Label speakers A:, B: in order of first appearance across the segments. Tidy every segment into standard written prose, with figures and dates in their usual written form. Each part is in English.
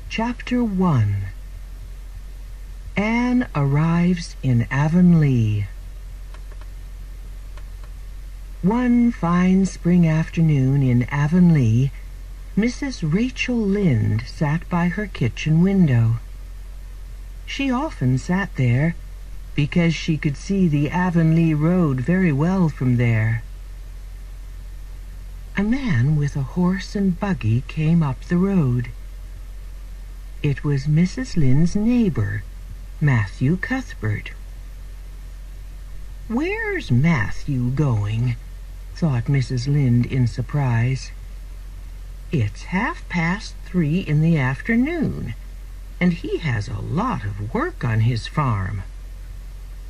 A: Chapter 1. Anne arrives in Avonlea. One fine spring afternoon in Avonlea, Mrs. Rachel Lynde sat by her kitchen window. She often sat there because she could see the Avonlea road very well from there. A man with a horse and buggy came up the road. It was Mrs. Lynde's neighbor, Matthew Cuthbert. "Where's Matthew going?" thought Mrs. Lynde in surprise. "It's 3:30 in the afternoon, and he has a lot of work on his farm.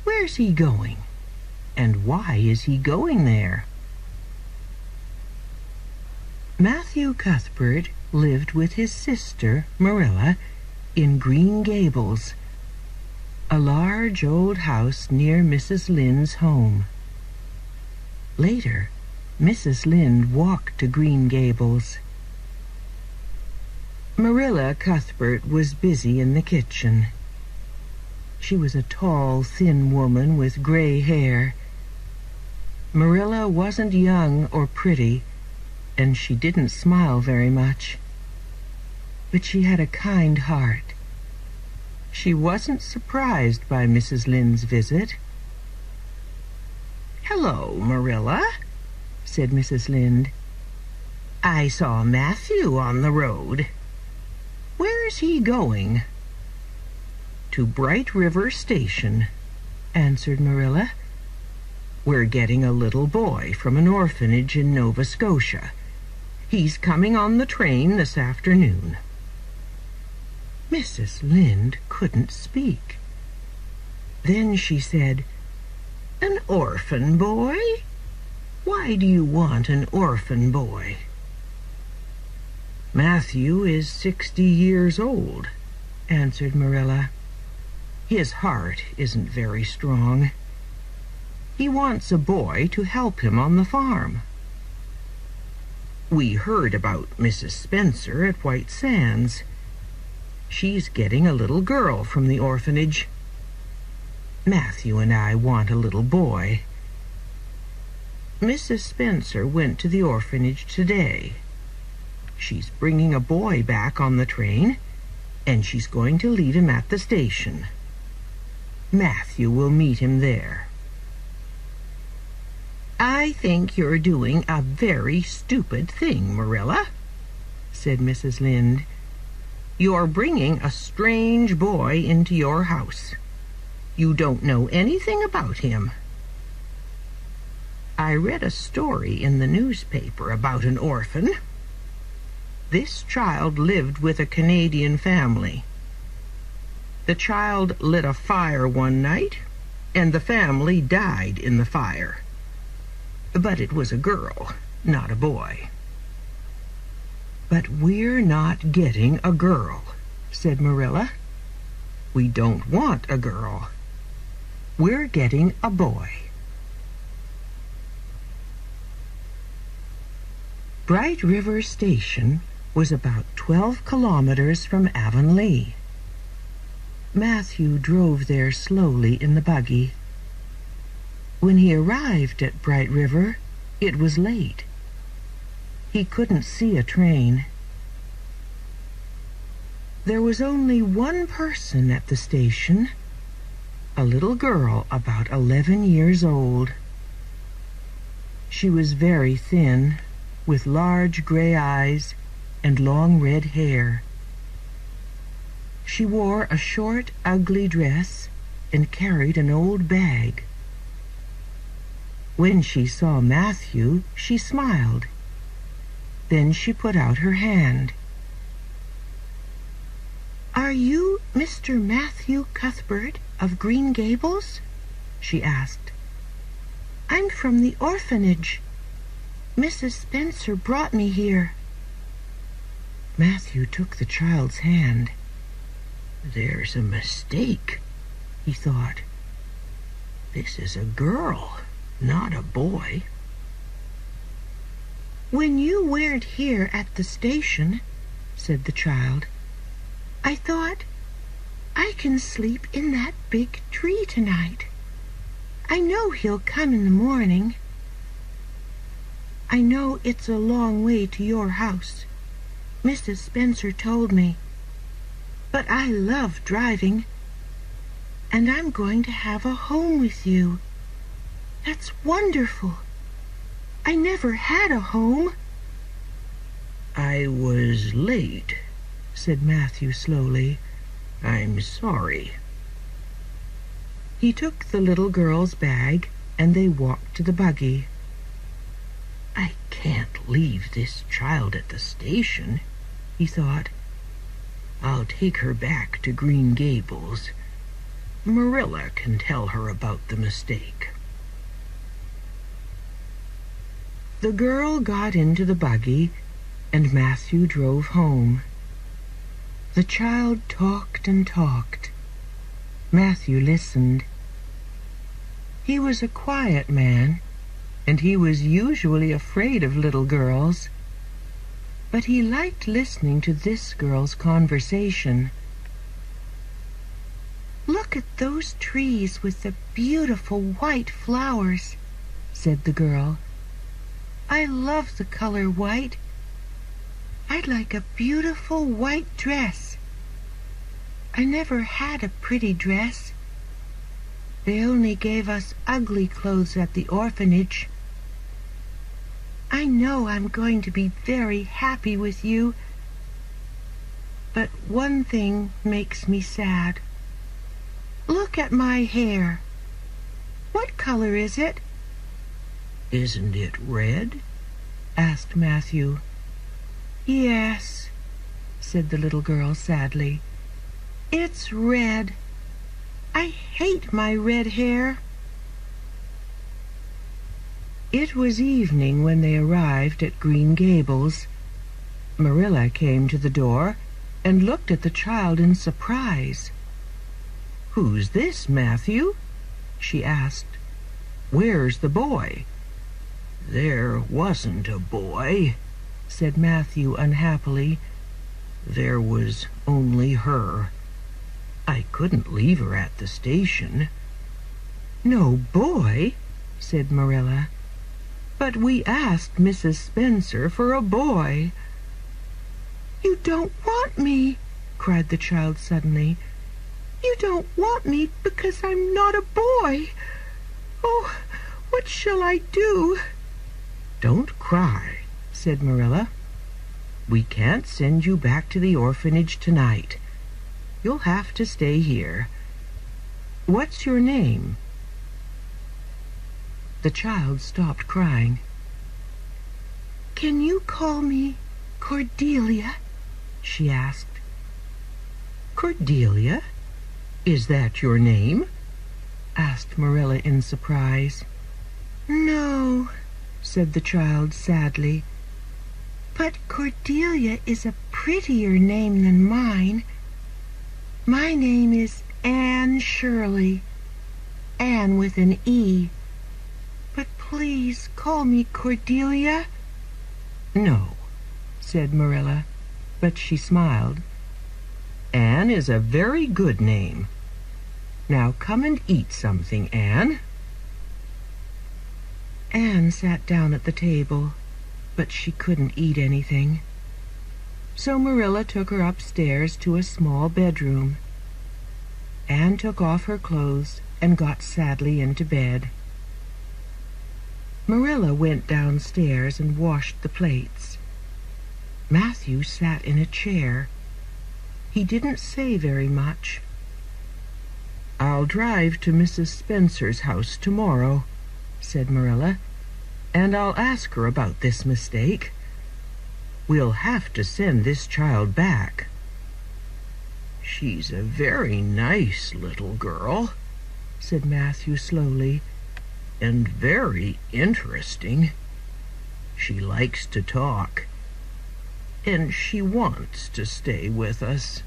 A: Where's he going? And why is he going there?" Matthew Cuthbert lived with his sister, Marilla, in Green Gables, a large old house near Mrs. Lynde's home. Later, Mrs. Lynde walked to Green Gables. Marilla Cuthbert was busy in the kitchen. She was a tall, thin woman with gray hair. Marilla wasn't young or pretty, and she didn't smile very much. But she had a kind heart. She wasn't surprised by Mrs. Lynde's visit. "Hello, Marilla," said Mrs. Lynde. "I saw Matthew on the road. Where's he going?" "To Bright River Station," answered Marilla. "We're getting a little boy from an orphanage in Nova Scotia. He's coming on the train this afternoon." Mrs. Lynde couldn't speak. Then she said, "An orphan boy? Why do you want an orphan boy?" "Matthew is 60 years old," answered Marilla. "His heart isn't very strong. He wants a boy to help him on the farm. We heard about Mrs. Spencer at White Sands. She's getting a little girl from the orphanage. Matthew and I want a little boy. Mrs. Spencer went to the orphanage today. She's bringing a boy back on the train, and she's going to leave him at the station. Matthew will meet him there." "I think you're doing a very stupid thing, Marilla," said Mrs. Lynde. "You're bringing a strange boy into your house. You don't know anything about him. I read a story in the newspaper about an orphan. This child lived with a Canadian family. The child lit a fire one night, and the family died in the fire. But it was a girl, not a boy." "But we're not getting a girl," said Marilla. "We don't want a girl. We're getting a boy." Bright River Station was about 12 kilometers from Avonlea. Matthew drove there slowly in the buggy. When he arrived at Bright River, it was late. He couldn't see a train. There was only one person at the station, a little girl about 11 years old. She was very thin, with large gray eyes and long red hair. She wore a short, ugly dress and carried an old bag. When she saw Matthew, she smiled. Then she put out her hand. "Are you Mr. Matthew Cuthbert of Green Gables?" she asked. "I'm from the orphanage. Mrs. Spencer brought me here." Matthew took the child's hand. "There's a mistake," he thought. This is a girl, not a boy.
B: "When you weren't here at the station," said the child, "I thought, I can sleep in that big tree tonight. I know he'll come in the morning. I know it's a long way to your house. Mrs. Spencer told me. But I love driving. And I'm going to have a home with you. That's wonderful. I never had a home."
A: "I was late," said Matthew slowly. "I'm sorry." He took the little girl's bag, and they walked to the buggy. "I can't leave this child at the station," he thought. "I'll take her back to Green Gables. Marilla can tell her about the mistake." The girl got into the buggy, and Matthew drove home. The child talked and talked. Matthew listened. He was a quiet man, and he was usually afraid of little girls. But he liked listening to this girl's conversation.
B: "Look at those trees with the beautiful white flowers," said the girl. "I love the color white. I'd like a beautiful white dress. I never had a pretty dress. They only gave us ugly clothes at the orphanage. I know I'm going to be very happy with you. But one thing makes me sad. Look at my hair. What color is it?"
A: "Isn't it red?" asked Matthew.
B: "Yes," said the little girl sadly. "It's red. I hate my red hair."
A: It was evening when they arrived at Green Gables. Marilla came to the door and looked at the child in surprise. "Who's this, Matthew?" she asked. "Where's the boy?" "There wasn't a boy," said Matthew unhappily. "There was only her. I couldn't leave her at the station." "No boy?" said Marilla. "But we asked Mrs. Spencer for a boy."
B: "You don't want me," cried the child suddenly. "You don't want me because I'm not a boy. Oh, what shall I do?"
A: "Don't cry," said Marilla. "We can't send you back to the orphanage tonight. You'll have to stay here. What's your name?" The child stopped crying.
B: "Can you call me Cordelia?" she asked.
A: "Cordelia? Is that your name?" asked Marilla in surprise.
B: "No," said the child sadly. "But Cordelia is a prettier name than mine. My name is Anne Shirley. Anne with an E. But please call me Cordelia."
A: "No," said Marilla, but she smiled. "Anne is a very good name. Now come and eat something, Anne." Anne sat down at the table, but she couldn't eat anything. So Marilla took her upstairs to a small bedroom. Anne took off her clothes and got sadly into bed. Marilla went downstairs and washed the plates. Matthew sat in a chair. He didn't say very much. "I'll drive to Mrs. Spencer's house tomorrow," said Marilla, "and I'll ask her about this mistake. We'll have to send this child back. She's a very nice little girl," said Matthew slowly, "and very interesting. She likes to talk, and she wants to stay with us."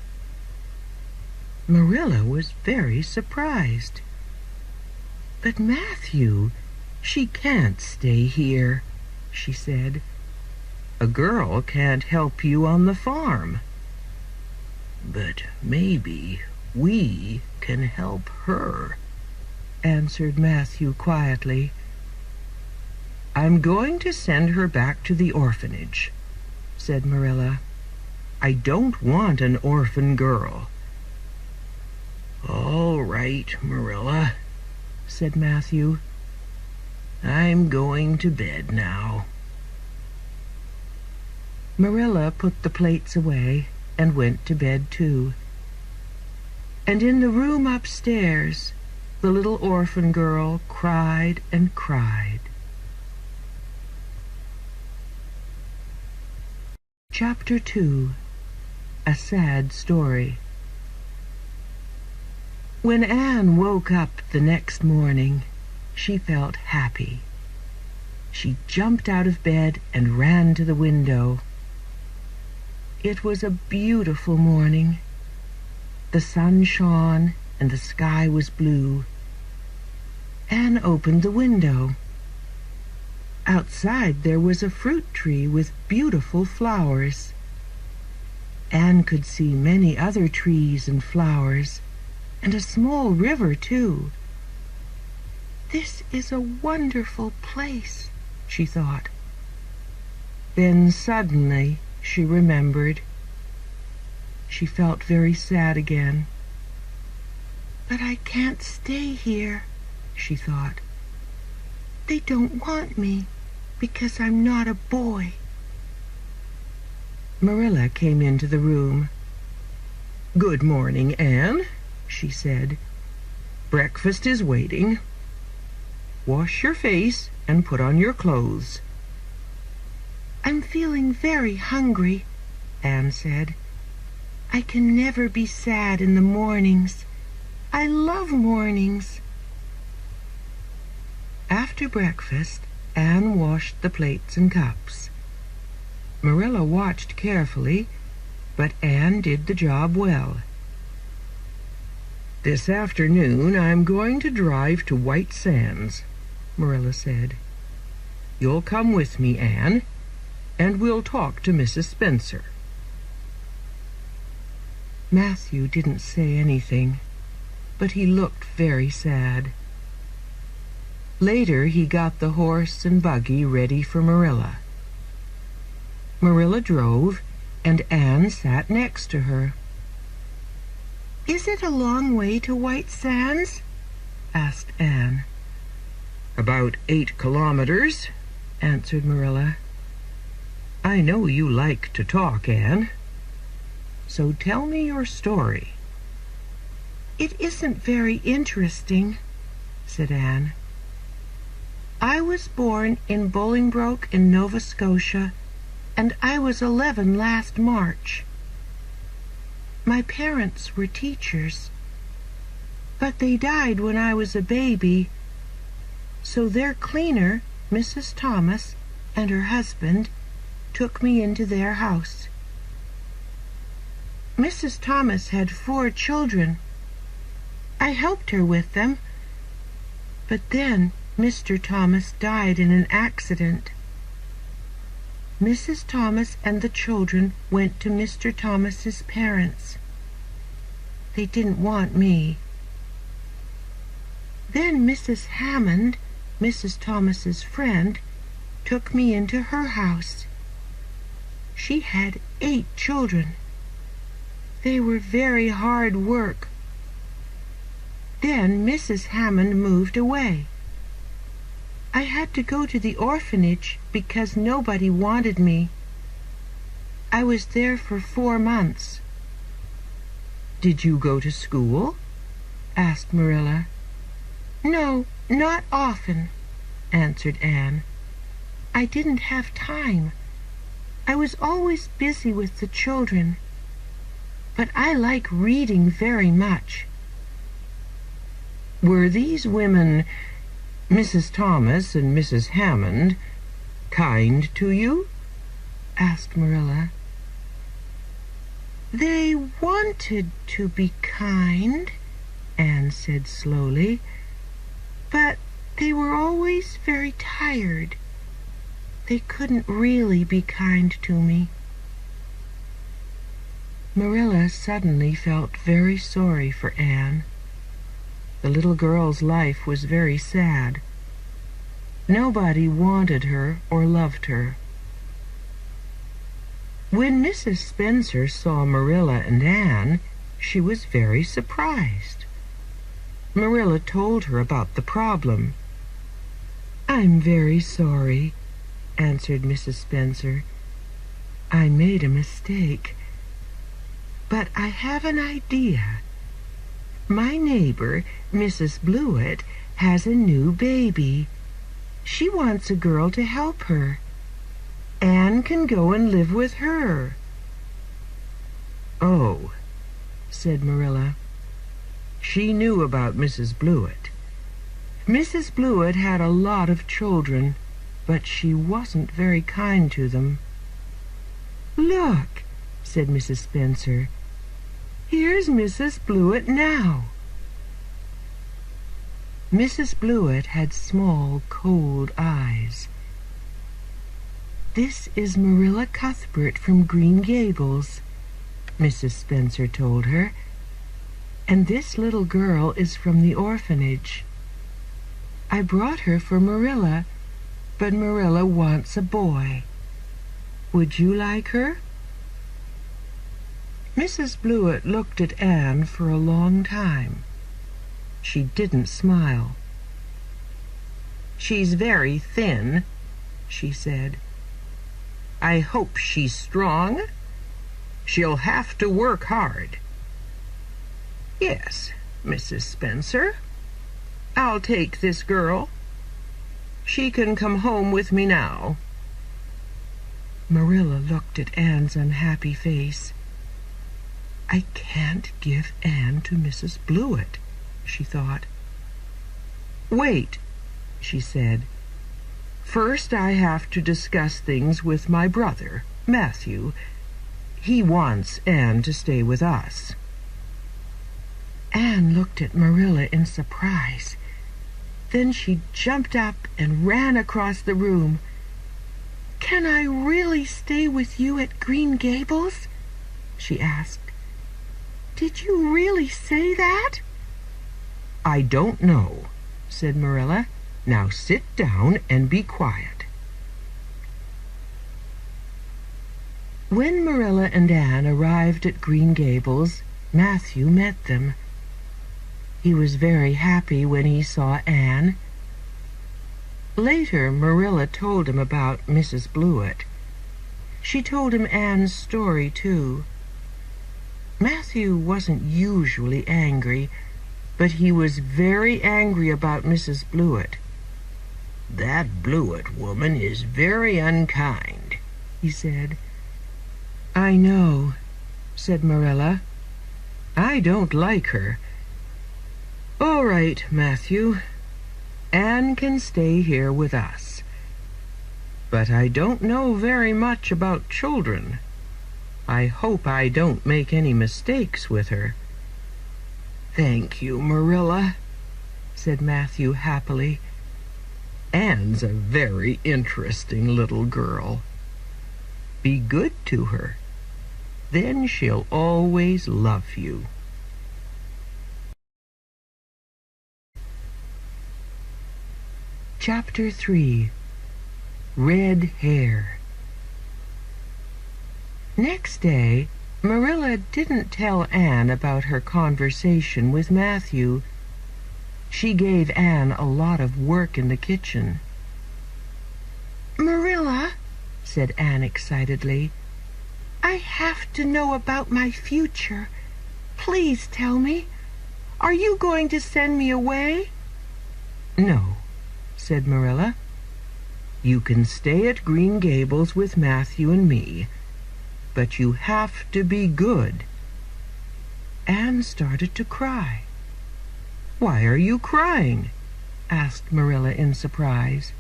A: Marilla was very surprised. "But Matthew, she can't stay here," she said. "A girl can't help you on the farm." "But maybe we can help her," answered Matthew quietly. "I'm going to send her back to the orphanage," said Marilla. "I don't want an orphan girl." "All right, Marilla," said Matthew. "I'm going to bed now." Marilla put the plates away and went to bed too. And in the room upstairs, the little orphan girl cried and cried. Chapter 2. A Sad Story. When Anne woke up the next morning, she felt happy. She jumped out of bed and ran to the window. It was a beautiful morning. The sun shone and the sky was blue. Anne opened the window. Outside there was a fruit tree with beautiful flowers. Anne could see many other trees and flowers, and a small river too. "This is a wonderful place," she thought. Then suddenly she remembered. She felt very sad again. "But I can't stay here," she thought. "They don't want me because I'm not a boy." Marilla came into the room. "Good morning, Anne," she said. "Breakfast is waiting. Wash your face and put on your clothes." "I'm feeling very hungry," Anne said. "I can never be sad in the mornings. I love mornings." After breakfast, Anne washed the plates and cups. Marilla watched carefully, but Anne did the job well. "This afternoon I'm going to drive to White Sands," Marilla said. "You'll come with me, Anne, and we'll talk to Mrs. Spencer." Matthew didn't say anything, but he looked very sad. Later he got the horse and buggy ready for Marilla. Marilla drove, and Anne sat next to her. "Is it a long way to White Sands?" asked Anne. "About 8 kilometers," answered Marilla. "I know you like to talk, Anne. So tell me your story." "It isn't very interesting," said Anne. "I was born in Bolingbroke in Nova Scotia, and I was 11 last March. My parents were teachers, but they died when I was a baby, so their cleaner, Mrs. Thomas, and her husband took me into their house. Mrs. Thomas had 4 children. I helped her with them, but then Mr. Thomas died in an accident. Mrs. Thomas and the children went to Mr. Thomas's parents. They didn't want me. Then Mrs. Hammond, Mrs. Thomas's friend, took me into her house. She had 8 children. They were very hard work. Then Mrs. Hammond moved away. I had to go to the orphanage because nobody wanted me. I was there for 4 months. "Did you go to school?" asked Marilla. "No, not often," answered Anne. "I didn't have time. I was always busy with the children. But I like reading very much." "Were these women, Mrs. Thomas and Mrs. Hammond, kind to you?" asked Marilla. "They wanted to be kind," Anne said slowly,
B: But they were always very tired. They couldn't really be kind to me." Marilla suddenly felt very sorry for Anne. The little girl's life was very sad. Nobody wanted her or loved her. When Mrs. Spencer saw Marilla and Anne, she was very surprised. Marilla told her about the problem. "I'm very sorry," answered Mrs. Spencer. "I made a mistake. But I have an idea. My neighbor, Mrs. Blewett, has a new baby. She wants a girl to help her. Anne can go and live with her."
A: "Oh," said Marilla. She knew about Mrs. Blewett. Mrs. Blewett had a lot of children, but she wasn't very kind to them.
B: "Look," said Mrs. Spencer. "Here's Mrs. Blewett now." Mrs. Blewett had small, cold eyes. "This is Marilla Cuthbert from Green Gables," Mrs. Spencer told her. "And this little girl is from the orphanage. I brought her for Marilla, but Marilla wants a boy. Would you like her?" Mrs. Blewett looked at Anne for a long time. She didn't smile.
A: "She's very thin," she said. "I hope she's strong. She'll have to work hard. Yes, Mrs. Spencer, I'll take this girl. She can come home with me now."
B: Marilla looked at Anne's unhappy face. "I can't give Anne to Mrs. Blewett," she thought.
A: "Wait," she said. "First I have to discuss things with my brother, Matthew. He wants Anne to stay with us."
B: Anne looked at Marilla in surprise. Then she jumped up and ran across the room. "Can I really stay with you at Green Gables?" she asked. "Did you really say that?"
A: "I don't know," said Marilla. "Now sit down and be quiet."
B: When Marilla and Anne arrived at Green Gables, Matthew met them. He was very happy when he saw Anne. Later, Marilla told him about Mrs. Blewett. She told him Anne's story, too. Matthew wasn't usually angry, but he was very angry about Mrs. Blewett.
A: "That Blewett woman is very unkind," he said.
B: "I know," said Marilla.
A: "I don't like her. All right, Matthew. Anne can stay here with us. But I don't know very much about children. I hope I don't make any mistakes with her."
B: "Thank you, Marilla," said Matthew happily.
A: "Anne's a very interesting little girl. Be good to her. Then she'll always love you."
B: Chapter 3. Red Hair. Next day, Marilla didn't tell Anne about her conversation with Matthew. She gave Anne a lot of work in the kitchen. "Marilla," said Anne excitedly, "I have to know about my future. Please tell me. Are you going to send me away?"
A: "No," said Marilla. "You can stay at Green Gables with Matthew and me, but you have to be good."
B: Anne started to cry.
A: "Why are you crying?" asked Marilla in surprise.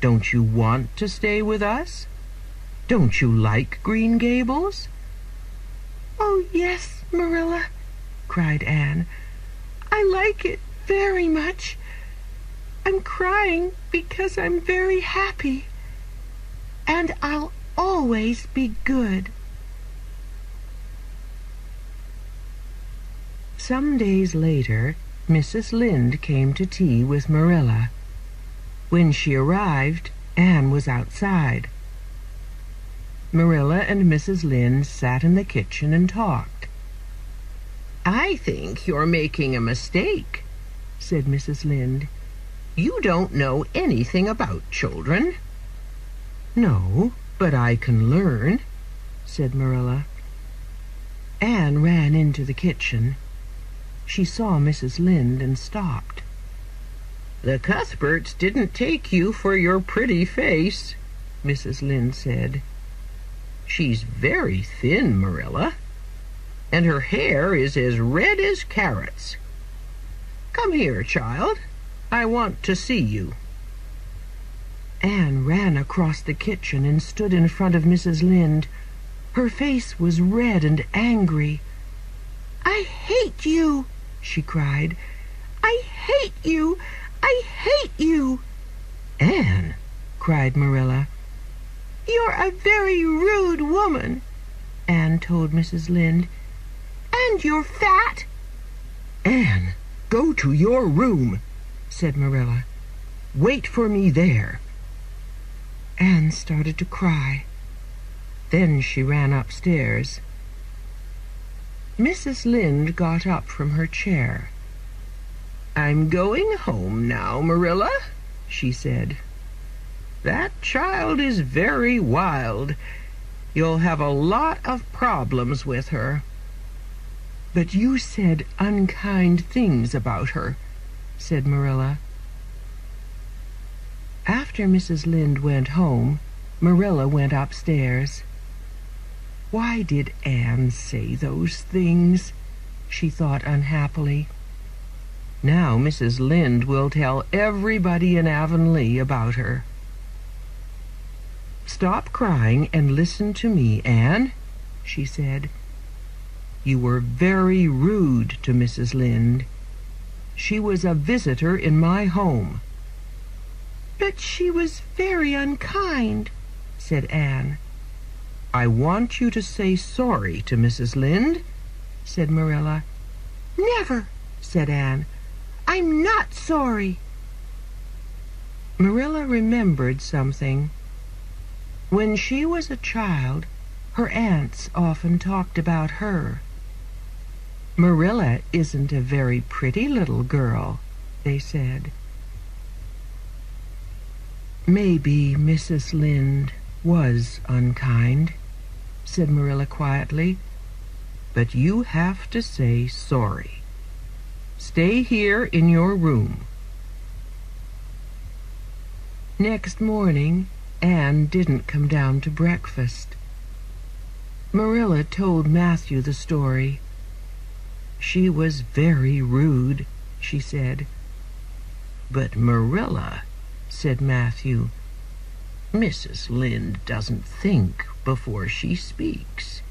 A: "Don't you want to stay with us? Don't you like Green Gables?"
B: "Oh, yes, Marilla," cried Anne. "I like it very much. I'm crying because I'm very happy. And I'll always be good.
A: Some days later, Mrs. Lynde came to tea with Marilla. When she arrived, Anne was outside. Marilla and Mrs. Lynde sat in the kitchen and talked. "I think you're making a mistake," said Mrs. Lynde. "You don't know anything about children." "No, but I can learn," said Marilla. Anne ran into the kitchen. She saw Mrs. Lynde and stopped. "The Cuthberts didn't take you for your pretty face," Mrs. Lynde said. "She's very thin, Marilla, and her hair is as red as carrots. Come here, child. I want to see you." Anne ran across the kitchen and stood in front of Mrs. Lynde. Her face was red and angry.
B: "I hate you!" she cried. "I hate you! I hate you!"
A: "Anne!" cried Marilla.
B: "You're a very rude woman," Anne told Mrs. Lynde. "And you're fat."
A: "Anne, go to your room," said Marilla. "Wait for me there." Anne started to cry. Then she ran upstairs. Mrs. Lynde got up from her chair. "I'm going home now, Marilla," she said. "That child is very wild. You'll have a lot of problems with her." "But you said unkind things about her," said Marilla. After Mrs. Lynde went home, Marilla went upstairs. Why did Anne say those things? She thought unhappily. Now Mrs. Lynde will tell everybody in Avonlea about her. "Stop crying and listen to me, Anne," she said. "You were very rude to Mrs. Lynde. She was a visitor in my home."
B: "But she was very unkind,"
A: said Anne. "I want you to say sorry to Mrs. Lynde," said Marilla.
B: "Never," said Anne. "I'm not sorry."
A: Marilla remembered something. When she was a child, her aunts often talked about her. "Marilla isn't a very pretty little girl," they said. "Maybe Mrs. Lynde was unkind," said Marilla quietly, "but you have to say sorry. Stay here in your room." Next morning, Anne didn't come down to breakfast. Marilla told Matthew the story. "She was very rude," she said. "But Marilla," said Matthew, "Mrs. Lynde doesn't think before she speaks.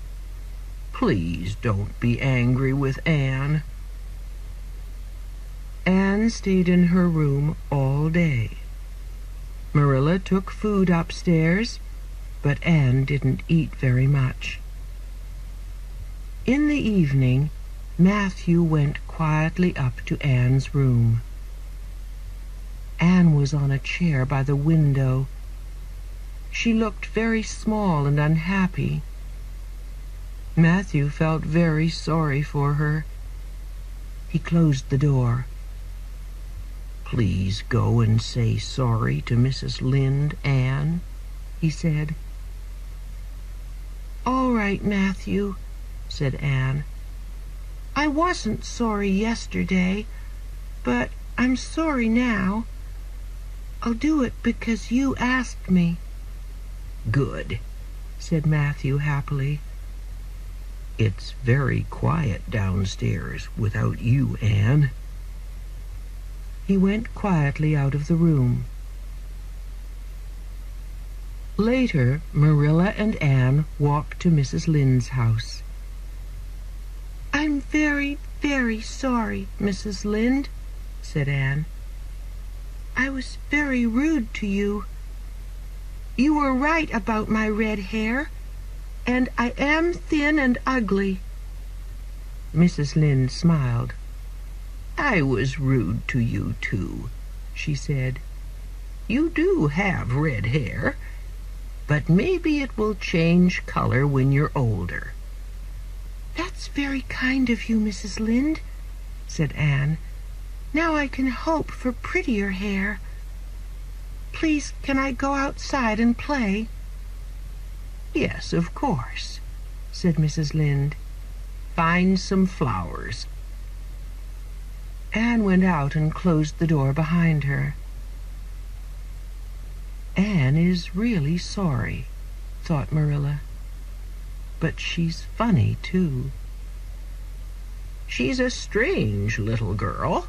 A: Please don't be angry with Anne." Anne stayed in her room all day. Marilla took food upstairs, but Anne didn't eat very much. In the evening, Matthew went quietly up to Anne's room. Anne was on a chair by the window. She looked very small and unhappy. Matthew felt very sorry for her. He closed the door. "Please go and say sorry to Mrs. Lynde, Anne," he said.
B: "All right, Matthew," said Anne. "I wasn't sorry yesterday, but I'm sorry now. I'll do it because you asked me."
A: "Good," said Matthew happily. "It's very quiet downstairs without you, Anne." He went quietly out of the room. Later, Marilla and Anne walked to Mrs. Lynde's house.
B: "I'm very, very sorry, Mrs. Lynde," said Anne. I was very rude to you. You were right about my red hair, and I am thin and ugly."
A: Mrs. Lynde smiled. "I was rude to you, too," she said. "You do have red hair, but maybe it will change color when you're older."
B: "That's very kind of you, Mrs. Lynde," said Anne. "Now I can hope for prettier hair. Please, can I go outside and play?"
A: "Yes, of course," said Mrs. Lynde. "Find some flowers." Anne went out and closed the door behind her. Anne is really sorry, thought Marilla. But she's funny, too. "She's a strange little girl,"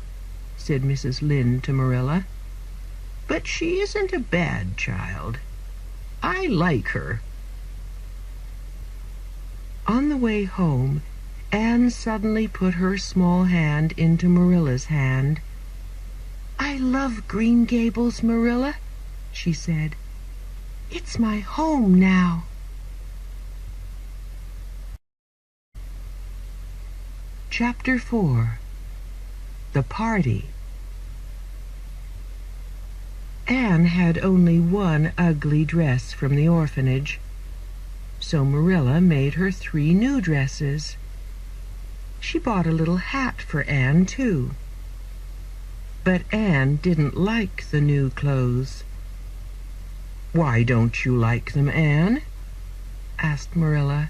A: said Mrs. Lynde to Marilla. "But she isn't a bad child. I like her." On the way home, Anne suddenly put her small hand into Marilla's hand.
B: "I love Green Gables, Marilla," she said. "It's my home now."
A: Chapter 4. The Party. Anne had only one ugly dress from the orphanage, so Marilla made her 3 new dresses. She bought a little hat for Anne, too. But Anne didn't like the new clothes. "Why don't you like them, Anne?" asked Marilla.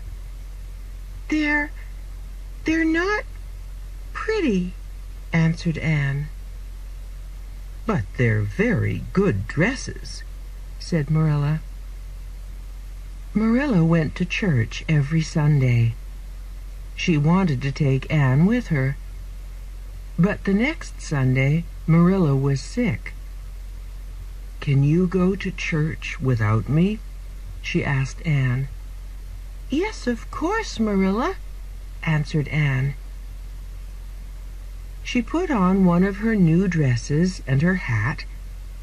B: They're not pretty," answered Anne.
A: "But they're very good dresses," said Marilla. Marilla went to church every Sunday. She wanted to take Anne with her. But the next Sunday, Marilla was sick. "Can you go to church without me?" she asked Anne.
B: "Yes, of course, Marilla," answered Anne.
A: She put on one of her new dresses and her hat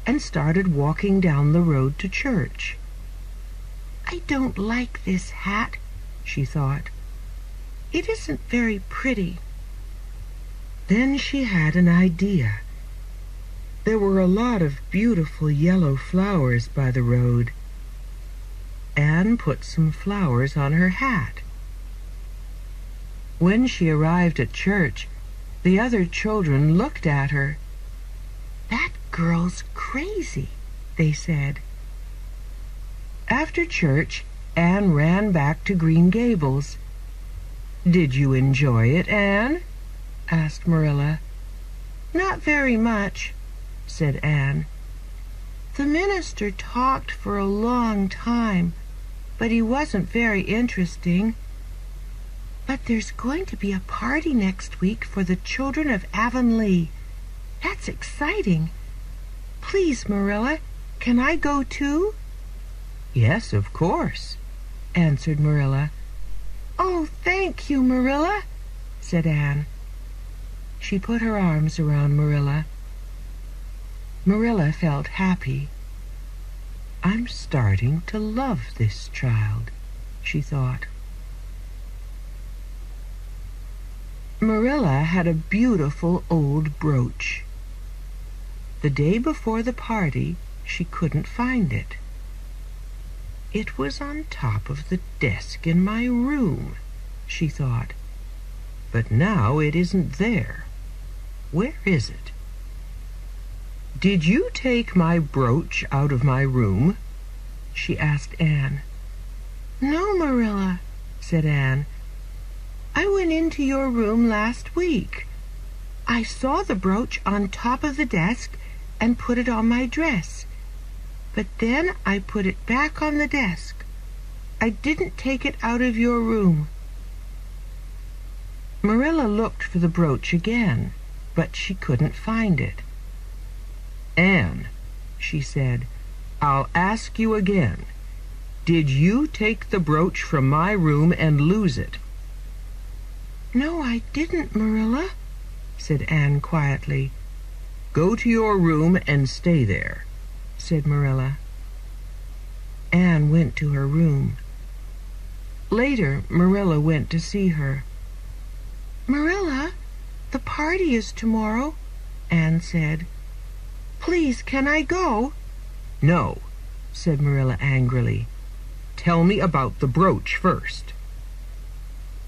A: and started walking down the road to church.
B: "I don't like this hat," she thought. "It isn't very pretty."
A: Then she had an idea. There were a lot of beautiful yellow flowers by the road. Anne put some flowers on her hat. When she arrived at church, the other children looked at her.
B: "That girl's crazy," they said.
A: After church, Anne ran back to Green Gables. "Did you enjoy it, Anne?" asked Marilla.
B: "Not very much," said Anne. "The minister talked for a long time, but he wasn't very interesting. But there's going to be a party next week for the children of Avonlea. That's exciting. Please, Marilla, can I go too?"
A: "Yes, of course," answered Marilla.
B: "Oh, thank you, Marilla," said Anne. She put her arms around Marilla.
A: Marilla felt happy. "I'm starting to love this child," she thought. Marilla had a beautiful old brooch. The day before the party, she couldn't find it. "It was on top of the desk in my room," she thought. "But now it isn't there. Where is it?" "Did you take my brooch out of my room?" she asked Anne.
B: "No, Marilla," said Anne. "I went into your room last week. I saw the brooch on top of the desk and put it on my dress. But then I put it back on the desk. I didn't take it out of your room."
A: Marilla looked for the brooch again, but she couldn't find it. "Anne," she said, "I'll ask you again. Did you take the brooch from my room and lose it?"
B: "No, I didn't, Marilla," said Anne quietly.
A: Go to your room and stay there," said Marilla. Anne went to her room. Later, Marilla went to see her.
B: "Marilla, the party is tomorrow," Anne said. "Please, can I go?"
A: "No," said Marilla angrily. "Tell me about the brooch first."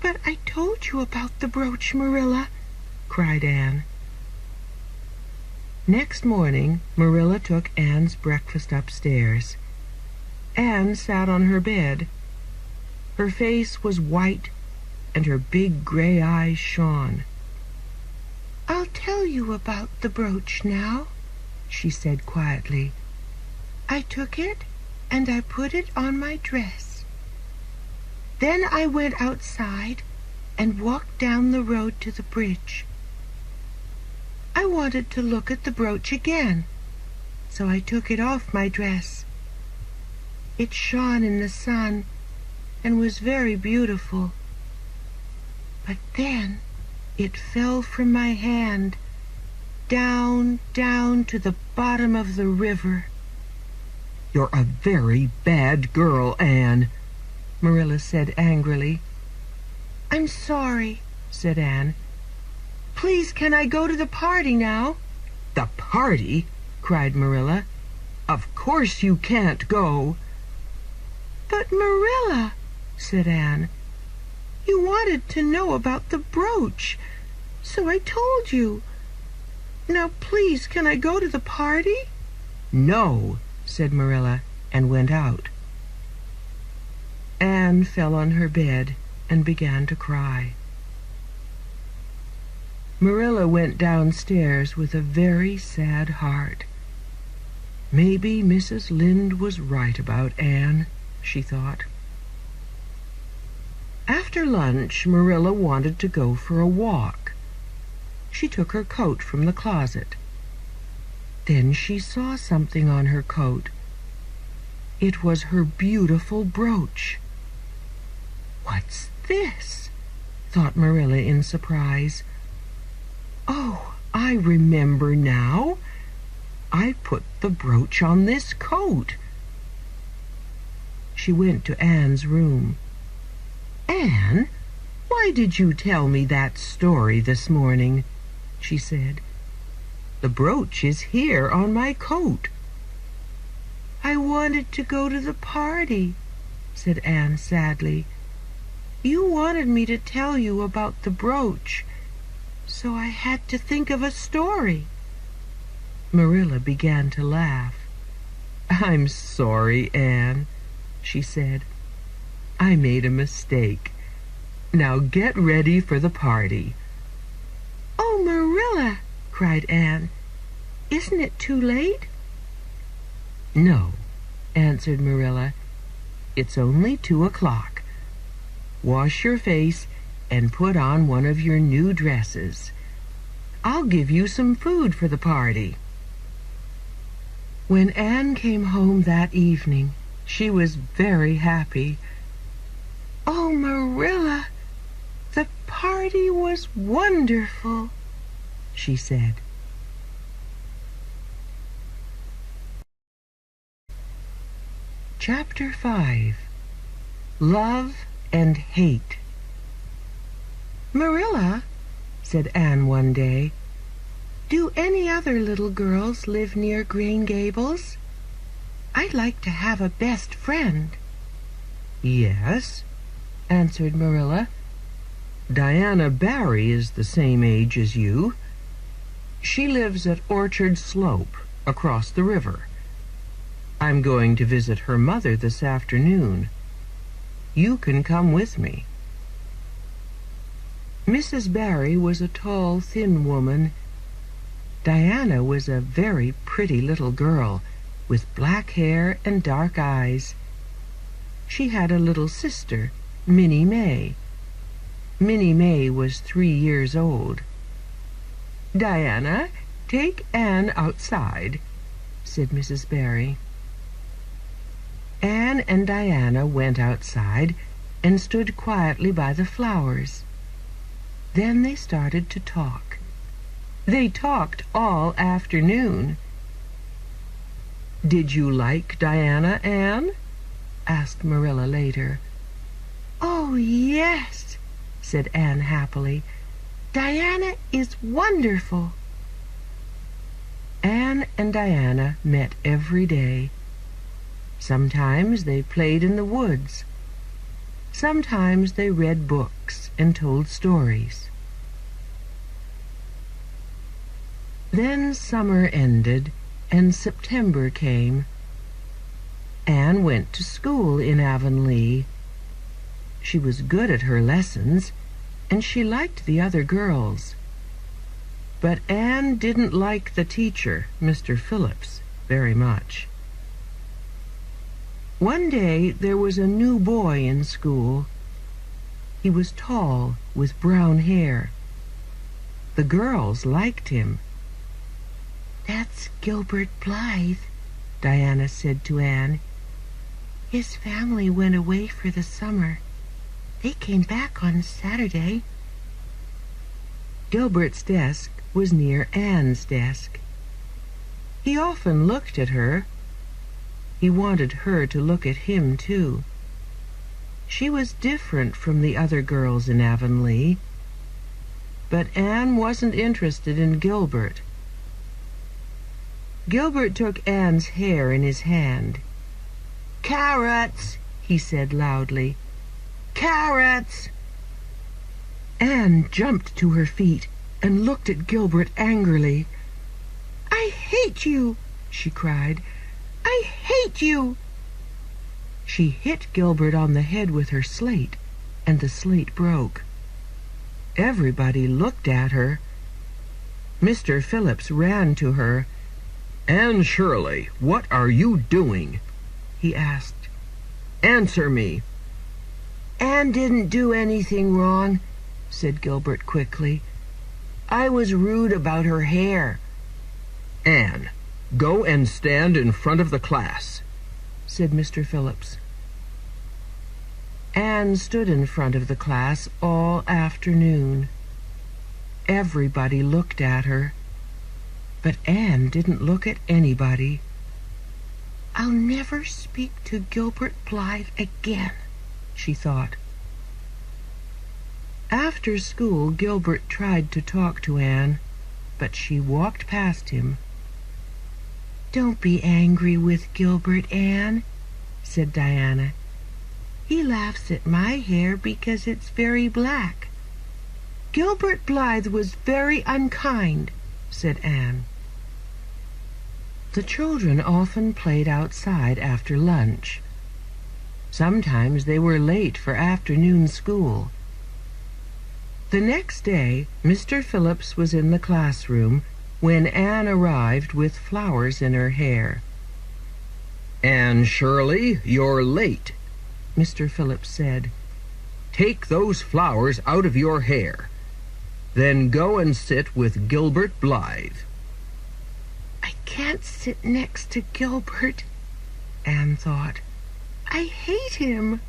B: "But I told you about the brooch, Marilla," cried Anne.
A: Next morning, Marilla took Anne's breakfast upstairs. Anne sat on her bed. Her face was white, and her big gray eyes shone.
B: "I'll tell you about the brooch now," she said quietly. "I took it, and I put it on my dress. Then I went outside and walked down the road to the bridge. I wanted to look at the brooch again, so I took it off my dress. It shone in the sun and was very beautiful. But then it fell from my hand, down, down to the bottom of the river."
A: "You're a very bad girl, Anne," Marilla said angrily.
B: "I'm sorry," said Anne. "Please, can I go to the party now?"
A: "The party?" cried Marilla. "Of course you can't go."
B: "But Marilla," said Anne, "you wanted to know about the brooch, so I told you. Now please, can I go to the party?"
A: "No," said Marilla, and went out. Anne fell on her bed and began to cry. Marilla went downstairs with a very sad heart. Maybe Mrs. Lynde was right about Anne, she thought. After lunch, Marilla wanted to go for a walk. She took her coat from the closet. Then she saw something on her coat. It was her beautiful brooch. "What's this?" thought Marilla in surprise. "Oh, I remember now. I put the brooch on this coat." She went to Anne's room. "Anne, why did you tell me that story this morning?" she said. "The brooch is here on my coat."
B: "I wanted to go to the party," said Anne sadly. "You wanted me to tell you about the brooch, so I had to think of a story."
A: Marilla began to laugh. "I'm sorry, Anne," she said. "I made a mistake. Now get ready for the party."
B: "Oh, Marilla," cried Anne, "isn't it too late?"
A: "No," answered Marilla. "It's only 2:00. Wash your face and put on one of your new dresses. I'll give you some food for the party." When Anne came home that evening, she was very happy.
B: "Oh, Marilla, the party was wonderful," she said.
A: Chapter 5. Love and Hate.
B: "Marilla,"
A: said Anne one day,
B: "do any other little girls live near Green Gables? I'd like to have a best friend."
A: "Yes," answered Marilla. "Diana Barry is the same age as you. She lives at Orchard Slope, across the river. I'm going to visit her mother this afternoon. You can come with me." Mrs. Barry was a tall, thin woman. Diana was a very pretty little girl, with black hair and dark eyes. She had a little sister, Minnie May. Minnie May was 3 years old. "Diana, take Anne outside," said Mrs. Barry. Anne and Diana went outside and stood quietly by the flowers. Then they started to talk. They talked all afternoon. "Did you like Diana, Anne?" asked Marilla later.
B: "Oh, yes," said Anne happily. "Diana is wonderful."
A: Anne and Diana met every day. Sometimes they played in the woods. Sometimes they read books and told stories. Then summer ended and September came. Anne went to school in Avonlea. She was good at her lessons, and she liked the other girls. But Anne didn't like the teacher, Mr. Phillips, very much. One day there was a new boy in school. He was tall, with brown hair. The girls liked him.
B: "That's Gilbert Blythe," Diana said to Anne. "His family went away for the summer. They came back on Saturday."
A: Gilbert's desk was near Anne's desk. He often looked at her. He wanted her to look at him, too. She was different from the other girls in Avonlea. But Anne wasn't interested in Gilbert. Gilbert took Anne's hair in his hand. "Carrots," he said loudly. "Carrots!" Anne jumped to her feet and looked at Gilbert angrily.
B: "I hate you!" she cried. "I hate you!"
A: She hit Gilbert on the head with her slate, and the slate broke. Everybody looked at her. Mr. Phillips ran to her. "Anne Shirley, what are you doing?" he asked. "Answer me." "Anne didn't do anything wrong," said Gilbert quickly. "I was rude about her hair." "Anne, go and stand in front of the class," said Mr. Phillips. Anne stood in front of the class all afternoon. Everybody looked at her. But Anne didn't look at anybody.
B: "I'll never speak to Gilbert Blythe again," she thought.
A: After school, Gilbert tried to talk to Anne, but she walked past him.
B: "Don't be angry with Gilbert, Anne," said Diana. "He laughs at my hair because it's very black." "Gilbert Blythe was very unkind," said Anne.
A: The children often played outside after lunch. Sometimes they were late for afternoon school. The next day, Mr. Phillips was in the classroom when Anne arrived with flowers in her hair. "Anne Shirley, you're late," Mr. Phillips said. "Take those flowers out of your hair. Then go and sit with Gilbert Blythe."
B: "I can't sit next to Gilbert," Anne thought. "I hate him."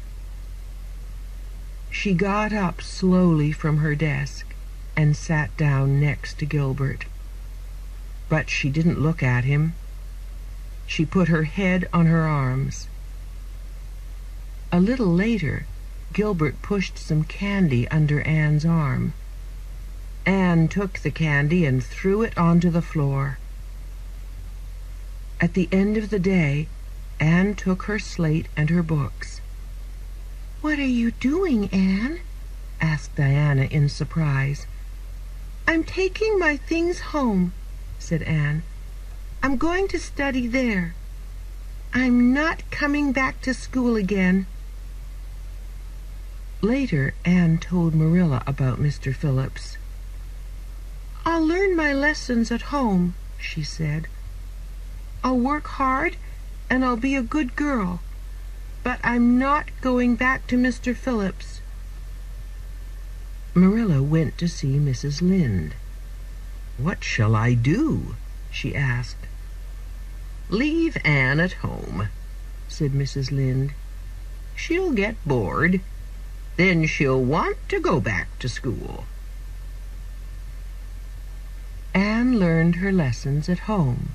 A: She got up slowly from her desk and sat down next to Gilbert. But she didn't look at him. She put her head on her arms. A little later, Gilbert pushed some candy under Anne's arm. Anne took the candy and threw it onto the floor. At the end of the day, Anne took her slate and her books.
B: "What are you doing, Anne?" asked Diana in surprise. "I'm taking my things home," said Anne. "I'm going to study there. I'm not coming back to school again."
A: Later, Anne told Marilla about Mr. Phillips.
B: "I'll learn my lessons at home," she said. "I'll work hard and I'll be a good girl. But I'm not going back to Mr. Phillips."
A: Marilla went to see Mrs. Lynde. "What shall I do?" she asked. "Leave Anne at home," said Mrs. Lynde. "She'll get bored. Then she'll want to go back to school."
B: Anne learned her lessons at home.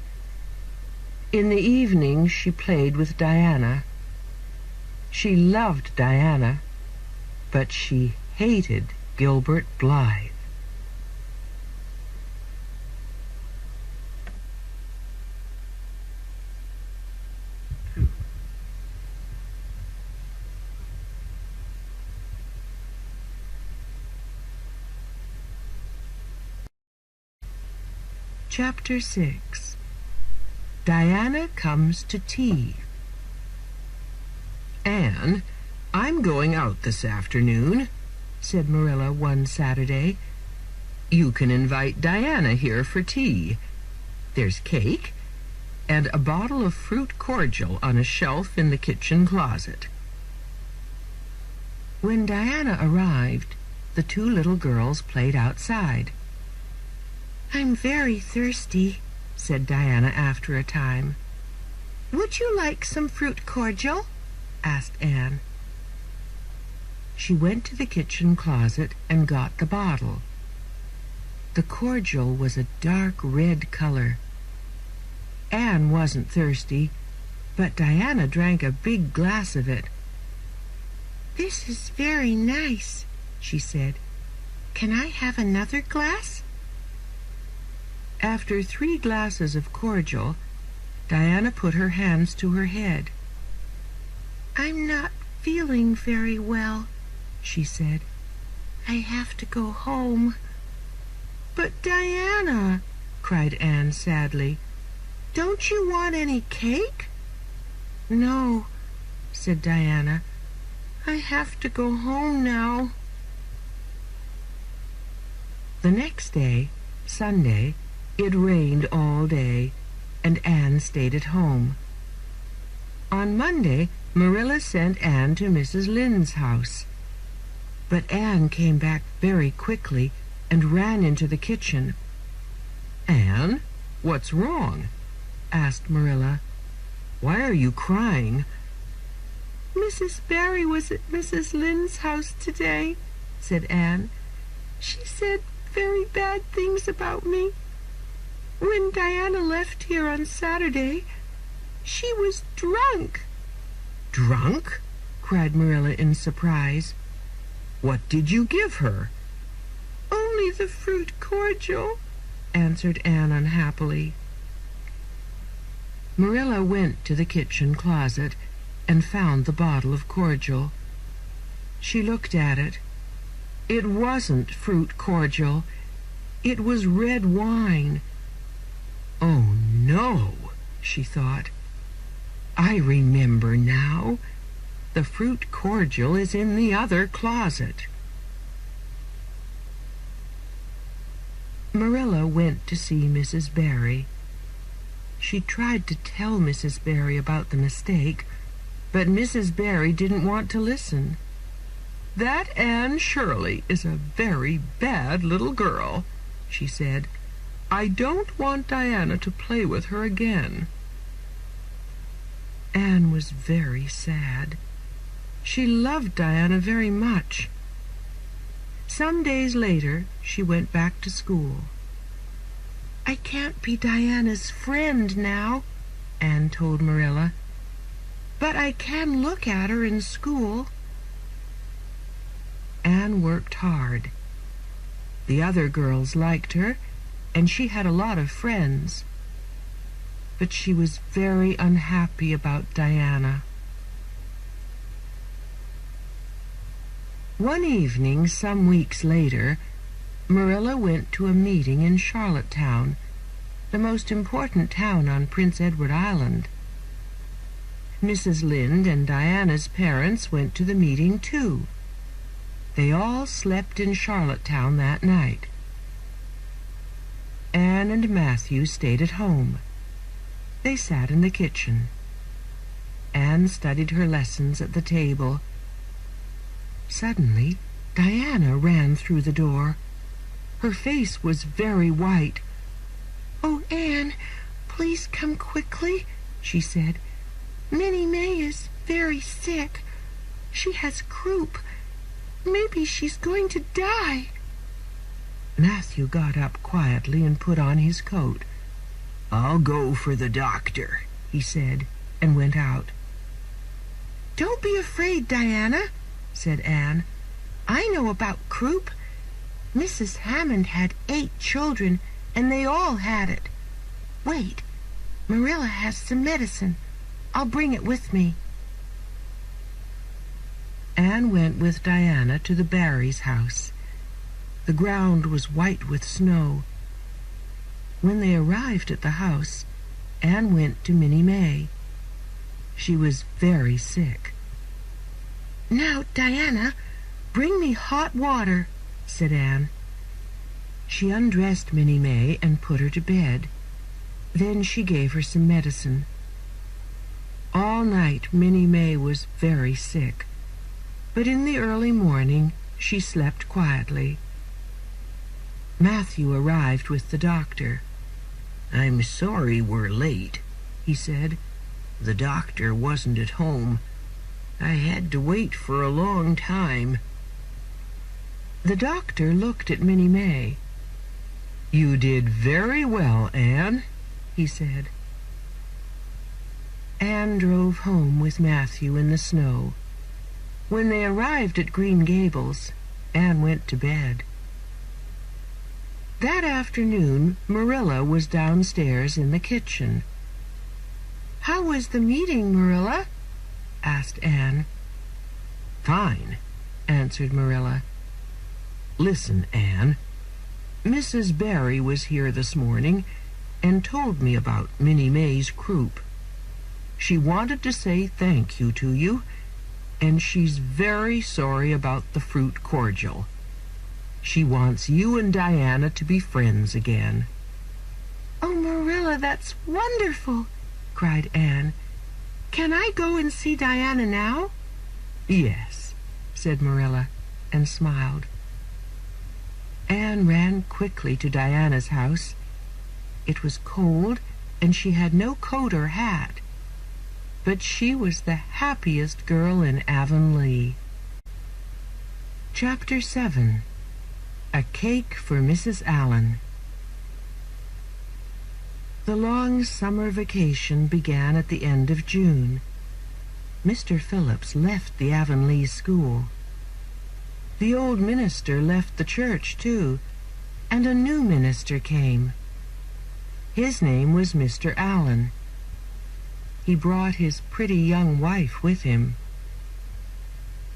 B: In the evening she played with Diana. She loved Diana, but she hated Gilbert Blythe. Chapter 6. Diana comes to tea.
A: Anne, I'm going out this afternoon, said Marilla one Saturday. You can invite Diana here for tea. There's cake and a bottle of fruit cordial on a shelf in the kitchen closet.
B: When Diana arrived, the two little girls played outside. "I'm very thirsty," said Diana after a time. "Would you like some fruit cordial?" asked Anne. She went to the kitchen closet and got the bottle. The cordial was a dark red color. Anne wasn't thirsty, but Diana drank a big glass of it. "This is very nice," she said. "Can I have another glass?" After 3 glasses of cordial, Diana put her hands to her head. "I'm not feeling very well," she said. "I have to go home." "But Diana," cried Anne sadly, "don't you want any cake?" "No," said Diana. "I have to go home now." The next day, Sunday, it rained all day, and Anne stayed at home. On Monday, Marilla sent Anne to Mrs. Lynde's house. But Anne came back very quickly and ran into the kitchen.
A: "Anne, what's wrong?" asked Marilla. "Why are you crying?"
B: "Mrs. Barry was at Mrs. Lynde's house today," said Anne. "She said very bad things about me. When Diana left here on Saturday, she was drunk."
A: "Drunk?" cried Marilla in surprise. "What did you give her?"
B: "Only the fruit cordial," answered Anne unhappily. Marilla went to the kitchen closet and found the bottle of cordial. She looked at it. It wasn't fruit cordial. It was red wine. "Oh, no," she thought. "I remember now. The fruit cordial is in the other closet." Marilla went to see Mrs. Barry. She tried to tell Mrs. Barry about the mistake, but Mrs. Barry didn't want to listen. "That Anne Shirley is a very bad little girl," she said. "I don't want Diana to play with her again." Anne was very sad. She loved Diana very much. Some days later, she went back to school. "I can't be Diana's friend now," Anne told Marilla, "but I can look at her in school." Anne worked hard. The other girls liked her, and she had a lot of friends. But she was very unhappy about Diana. One evening, some weeks later, Marilla went to a meeting in Charlottetown, the most important town on Prince Edward Island. Mrs. Lynde and Diana's parents went to the meeting too. They all slept in Charlottetown that night. Anne and Matthew stayed at home. They sat in the kitchen. Anne studied her lessons at the table. Suddenly, Diana ran through the door. Her face was very white. "Oh, Anne, please come quickly," she said. "Minnie May is very sick. She has croup. Maybe she's going to die."
A: Matthew got up quietly and put on his coat. "I'll go for the doctor," he said, and went out.
B: "Don't be afraid, Diana," said Anne. "I know about croup. Mrs. Hammond had 8 children, and they all had it. Wait, Marilla has some medicine. I'll bring it with me."
A: Anne went with Diana to the Barrys' house. The ground was white with snow. When they arrived at the house, Anne went to Minnie May. She was very sick.
B: "Now, Diana, bring me hot water," said Anne.
A: She undressed Minnie May and put her to bed. Then she gave her some medicine. All night Minnie May was very sick, but in the early morning she slept quietly. Matthew arrived with the doctor. "I'm sorry we're late," he said. "The doctor wasn't at home. I had to wait for a long time." The doctor looked at Minnie May. "You did very well, Anne," he said. Anne drove home with Matthew in the snow. When they arrived at Green Gables, Anne went to bed. That afternoon, Marilla was downstairs in the kitchen.
B: "How was the meeting, Marilla?"
A: asked Anne. "Fine," answered Marilla. "Listen, Anne. Mrs. Barry was here this morning and told me about Minnie May's croup. She wanted to say thank you to you, and she's very sorry about the fruit cordial. She wants you and Diana to be friends again."
B: "Oh, Marilla, that's wonderful," cried Anne. "Can I go and see Diana now?"
A: "Yes," said Marilla, and smiled. Anne ran quickly to Diana's house. It was cold, and she had no coat or hat. But she was the happiest girl in Avonlea. Chapter 7. A Cake for Mrs. Allen. The long summer vacation began at the end of June. Mr. Phillips left the Avonlea school. The old minister left the church, too, and a new minister came. His name was Mr. Allen. He brought his pretty young wife with him.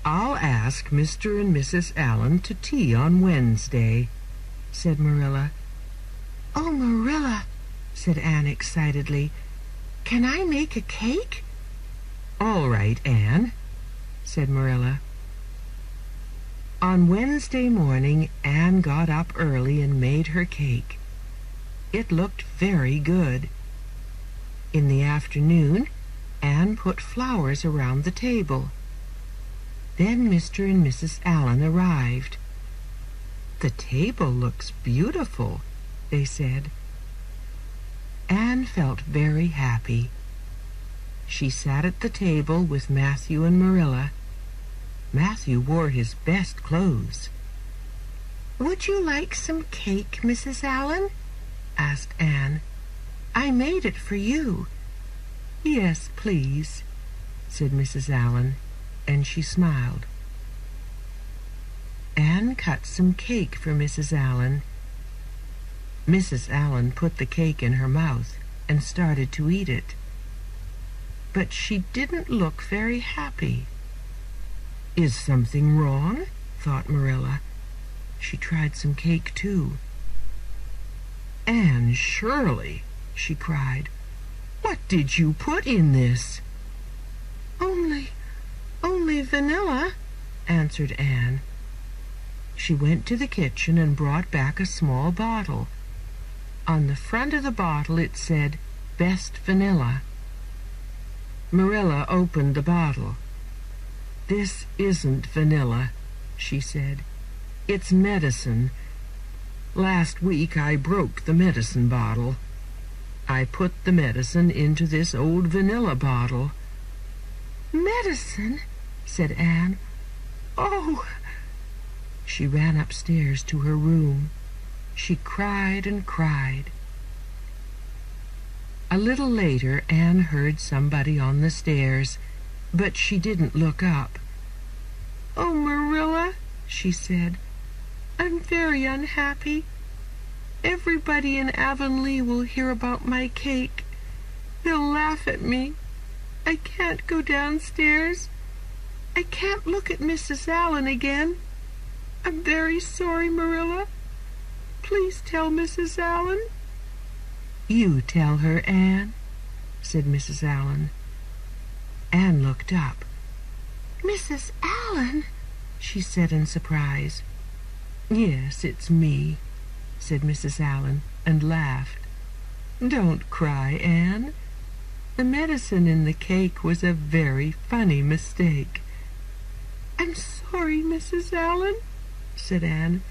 A: "I'll ask Mr. and Mrs. Allen to tea on Wednesday," said Marilla.
B: "Oh, Marilla," said Anne excitedly, "can I make a cake?"
A: "All right, Anne," said Marilla. On Wednesday morning, Anne got up early and made her cake. It looked very good. In the afternoon, Anne put flowers around the table. Then Mr. and Mrs. Allen arrived. "The table looks beautiful," they said. Anne felt very happy. She sat at the table with Matthew and Marilla. Matthew wore his best clothes.
B: "Would you like some cake, Mrs. Allen?" asked Anne. "I made it for you."
A: "Yes, please," said Mrs. Allen, and she smiled. Anne cut some cake for Mrs. Allen. Mrs. Allen put the cake in her mouth and started to eat it. But she didn't look very happy. "Is something wrong?" thought Marilla. She tried some cake, too. "Anne Shirley," she cried, "what did you put in this?"
B: Only vanilla,"
A: answered Anne. She went to the kitchen and brought back a small bottle. On the front of the bottle it said, "Best Vanilla." Marilla opened the bottle. "This isn't vanilla," she said. "It's medicine. Last week I broke the medicine bottle. I put the medicine into this old vanilla bottle."
B: "Medicine?" said Anne. "Oh!"
A: She ran upstairs to her room.
B: She cried and cried. A little later, Anne heard somebody on the stairs, but she didn't look up. "Oh, Marilla," she said, "I'm very unhappy. Everybody in Avonlea will hear about my cake. They'll laugh at me. I can't go downstairs. I can't look at Mrs. Allen again. I'm very sorry, Marilla. Please tell Mrs. Allen." "You tell her, Anne," said Mrs. Allen. Anne looked up. "Mrs. Allen?" she said in surprise. "Yes, it's me," said Mrs. Allen, and laughed. "Don't cry, Anne. The medicine in the cake was a very funny mistake." "I'm sorry, Mrs. Allen," said Anne.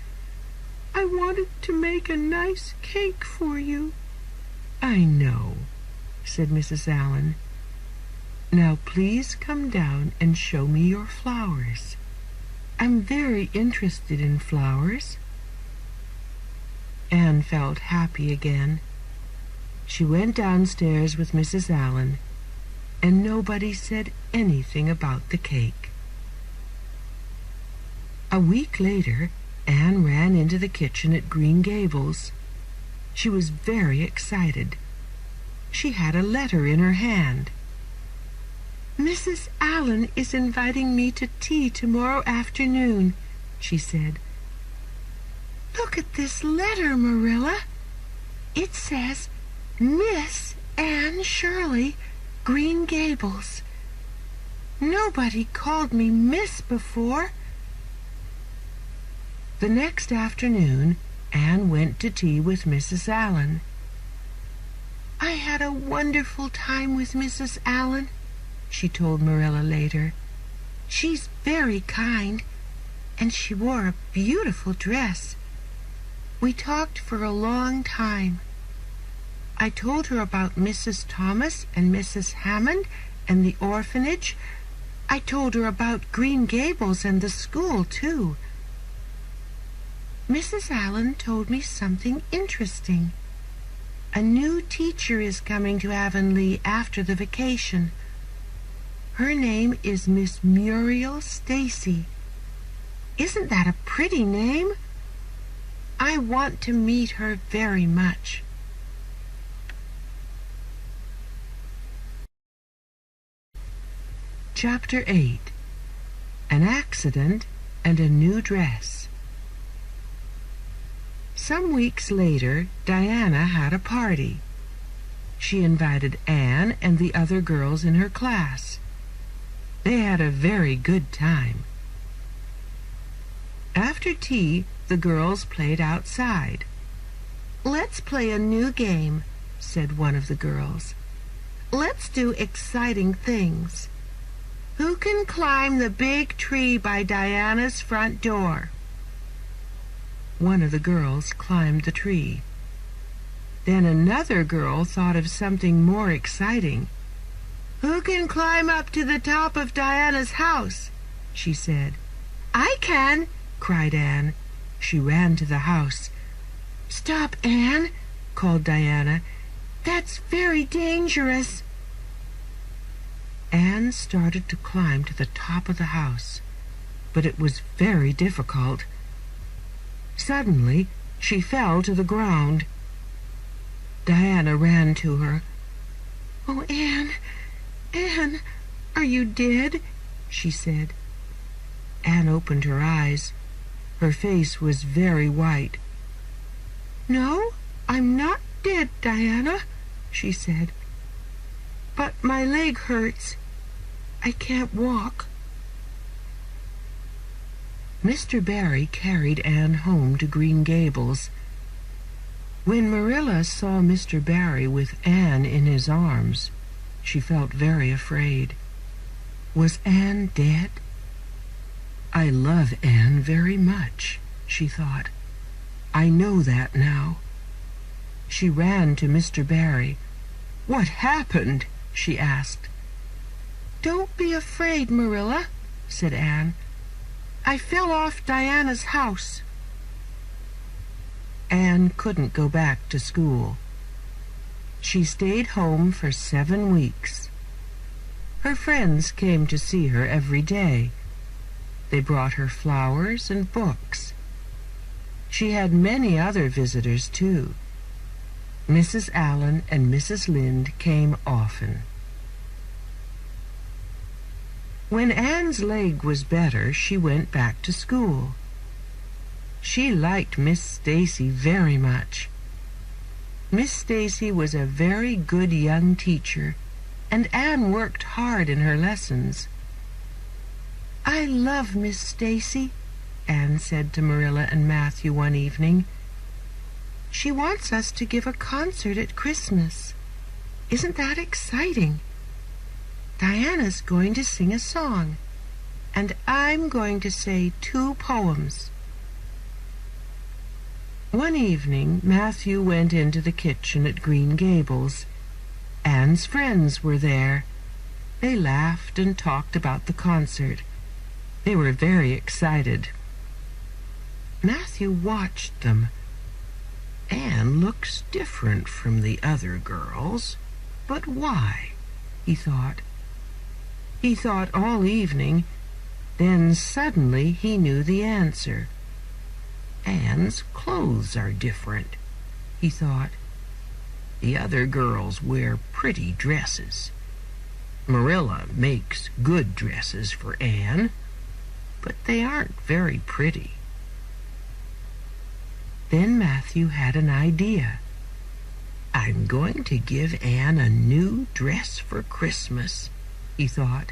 B: "I wanted to make a nice cake for you." "I know," said Mrs. Allen. "Now please come down and show me your flowers. I'm very interested in flowers." Anne felt happy again. She went downstairs with Mrs. Allen, and nobody said anything about the cake. A week later, Anne ran into the kitchen at Green Gables. She was very excited. She had a letter in her hand. "Mrs. Allen is inviting me to tea tomorrow afternoon," she said. "Look at this letter, Marilla. It says, 'Miss Anne Shirley, Green Gables.' Nobody called me Miss before." The next afternoon, Anne went to tea with Mrs. Allen. "I had a wonderful time with Mrs. Allen," she told Marilla later. "She's very kind, and she wore a beautiful dress. We talked for a long time. I told her about Mrs. Thomas and Mrs. Hammond and the orphanage. I told her about Green Gables and the school, too. Mrs. Allen told me something interesting. A new teacher is coming to Avonlea after the vacation. Her name is Miss Muriel Stacy. Isn't that a pretty name? I want to meet her very much." Chapter 8. An Accident and a New Dress. Some weeks later, Diana had a party. She invited Anne and the other girls in her class. They had a very good time. After tea, the girls played outside. "Let's play a new game," said one of the girls. "Let's do exciting things. Who can climb the big tree by Diana's front door?" One of the girls climbed the tree. Then another girl thought of something more exciting. "Who can climb up to the top of Diana's house?" she said. "I can," cried Anne. She ran to the house. "Stop, Anne," called Diana. "That's very dangerous." Anne started to climb to the top of the house, but it was very difficult. Suddenly, she fell to the ground. Diana ran to her. "Oh, Anne, Anne, are you dead?" she said. Anne opened her eyes. Her face was very white. "No, I'm not dead, Diana," she said. "But my leg hurts. I can't walk." Mr. Barry carried Anne home to Green Gables. When Marilla saw Mr. Barry with Anne in his arms, she felt very afraid. Was Anne dead? "I love Anne very much," she thought. "I know that now." She ran to Mr. Barry. "What happened?" she asked. "Don't be afraid, Marilla," said Anne. "I fell off Diana's house." Anne couldn't go back to school. She stayed home for 7 weeks. Her friends came to see her every day. They brought her flowers and books. She had many other visitors, too. Mrs. Allen and Mrs. Lynde came often. When Anne's leg was better, she went back to school. She liked Miss Stacy very much. Miss Stacy was a very good young teacher, and Anne worked hard in her lessons. "I love Miss Stacy," Anne said to Marilla and Matthew one evening. "She wants us to give a concert at Christmas. Isn't that exciting? Diana's going to sing a song, and I'm going to say 2 poems. One evening, Matthew went into the kitchen at Green Gables. Anne's friends were there. They laughed and talked about the concert. They were very excited. Matthew watched them.
A: Anne looks different from the other girls. But why?
B: He thought. He thought all evening. Then suddenly he knew the answer.
A: Anne's clothes are different, he thought. The other girls wear pretty dresses. Marilla makes good dresses for Anne, but they aren't very pretty.
B: Then Matthew had an idea.
A: I'm going to give Anne a new dress for Christmas, he thought.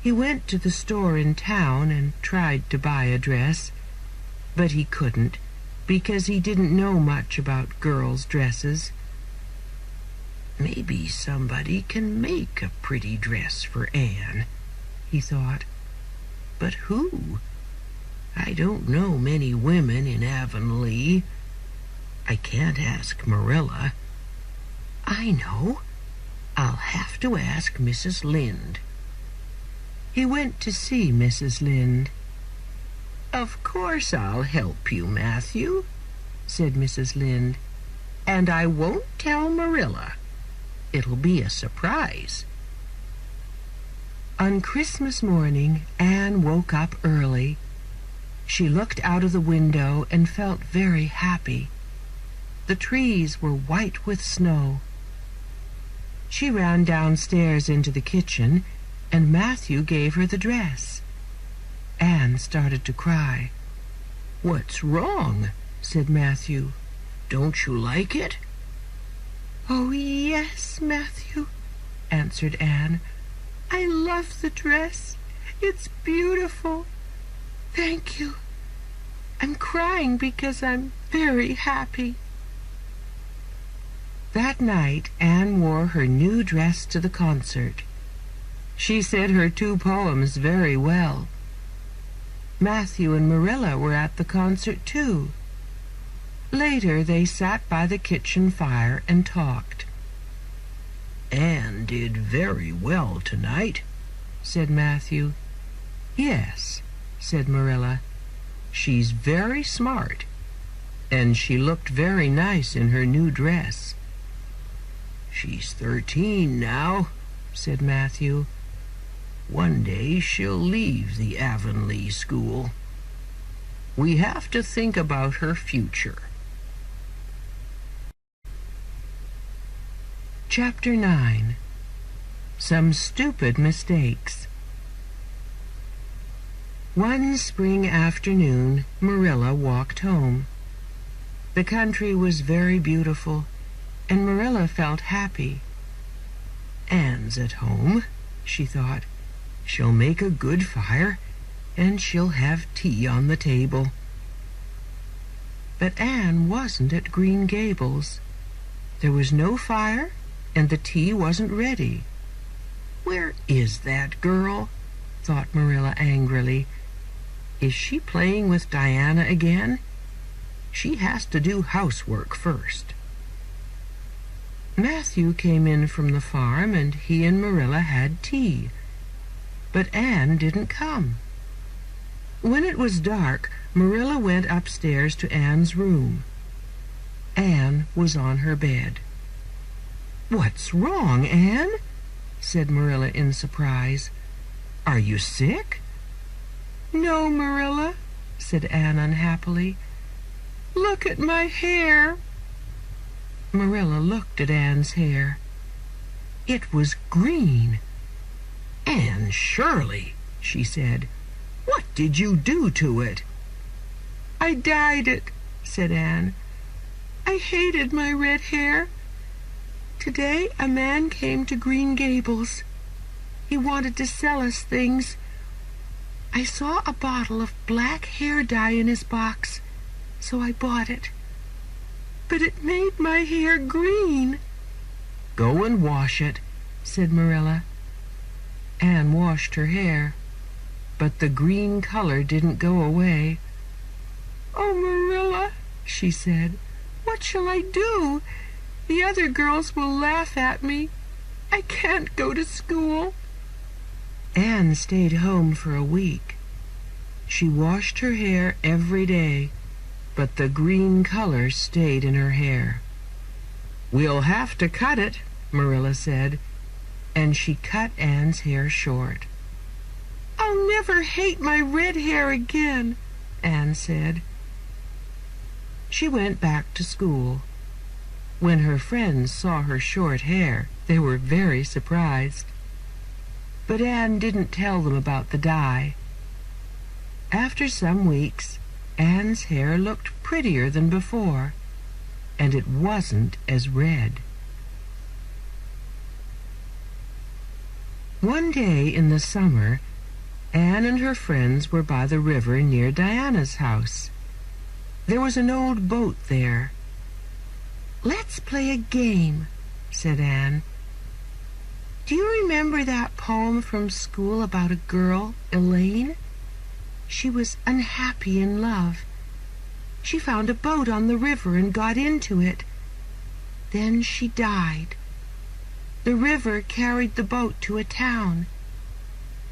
B: He went to the store in town and tried to buy a dress, but he couldn't because he didn't know much about girls' dresses.
A: Maybe somebody can make a pretty dress for Anne, he thought. But who? I don't know many women in Avonlea. I can't ask Marilla. I know. I'll have to ask Mrs. Lynde.
B: He went to see Mrs. Lynde.
A: Of course I'll help you, Matthew, said Mrs. Lynde, and I won't tell Marilla. It'll be a surprise.
B: On Christmas morning, Anne woke up early. She looked out of the window and felt very happy. The trees were white with snow. She ran downstairs into the kitchen, and Matthew gave her the dress. Anne started to cry.
A: "What's wrong?" said Matthew. "Don't you like it?"
B: "Oh, yes, Matthew," answered Anne. "I love the dress. It's beautiful. Thank you. I'm crying because I'm very happy." That night, Anne wore her new dress to the concert. She said her 2 poems very well. Matthew and Marilla were at the concert, too. Later, they sat by the kitchen fire and talked.
A: "Anne did very well tonight," said Matthew.
B: "Yes," said Marilla.
A: "She's very smart, and she looked very nice in her new dress." "She's 13 now," said Matthew. "One day she'll leave the Avonlea school. We have to think about her future."
B: Chapter 9. Some Stupid Mistakes. One spring afternoon, Marilla walked home. The country was very beautiful, and Marilla felt happy. "Anne's at home," she thought. "She'll make a good fire, and she'll have tea on the table." But Anne wasn't at Green Gables. There was no fire, and the tea wasn't ready. "Where is that girl?" thought Marilla angrily. "Is she playing with Diana again? She has to do housework first." Matthew came in from the farm, and he and Marilla had tea. But Anne didn't come.
A: When it was dark, Marilla went upstairs to Anne's room. Anne was on her bed. "What's wrong, Anne?" said Marilla in surprise. "Are you sick?" "No, Marilla," said Anne unhappily. "Look at my hair." Marilla looked at Anne's hair. It was green. "Anne Shirley," she said, "what did you do to it?" "I dyed it," said Anne. "I hated my red hair. Today a man came to Green Gables. He wanted to sell us things. I saw a bottle of black hair dye in his box, so I bought it. But it made my hair green." "Go and wash it," said Marilla. Anne washed her hair, but the green color didn't go away. "Oh, Marilla," she said, "what shall I do? The other girls will laugh at me. I can't go to school." Anne stayed home for a week. She washed her hair every day, but the green color stayed in her hair. "We'll have to cut it," Marilla said, and she cut Anne's hair short. "I'll never hate my red hair again," Anne said. She went back to school. When her friends saw her short hair, they were very surprised. But Anne didn't tell them about the dye. After some weeks, Anne's hair looked prettier than before, and it wasn't as red. One day in the summer, Anne and her friends were by the river near Diana's house. There was an old boat there. "Let's play a game," said Anne. "Do you remember that poem from school about a girl, Elaine? She was unhappy in love. She found a boat on the river and got into it. Then she died. The river carried the boat to a town.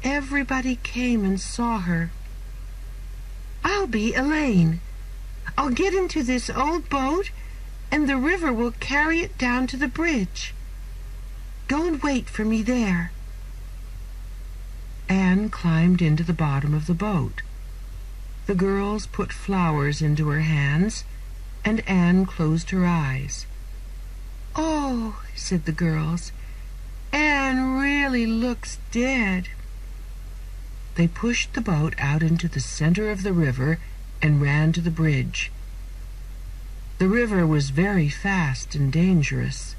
A: Everybody came and saw her. I'll be Elaine. I'll get into this old boat, and the river will carry it down to the bridge. Go and wait for me there." Anne climbed into the bottom of the boat. The girls put flowers into her hands, and Anne closed her eyes. "Oh," said the girls, "Anne really looks dead." They pushed the boat out into the center of the river and ran to the bridge. The river was very fast and dangerous.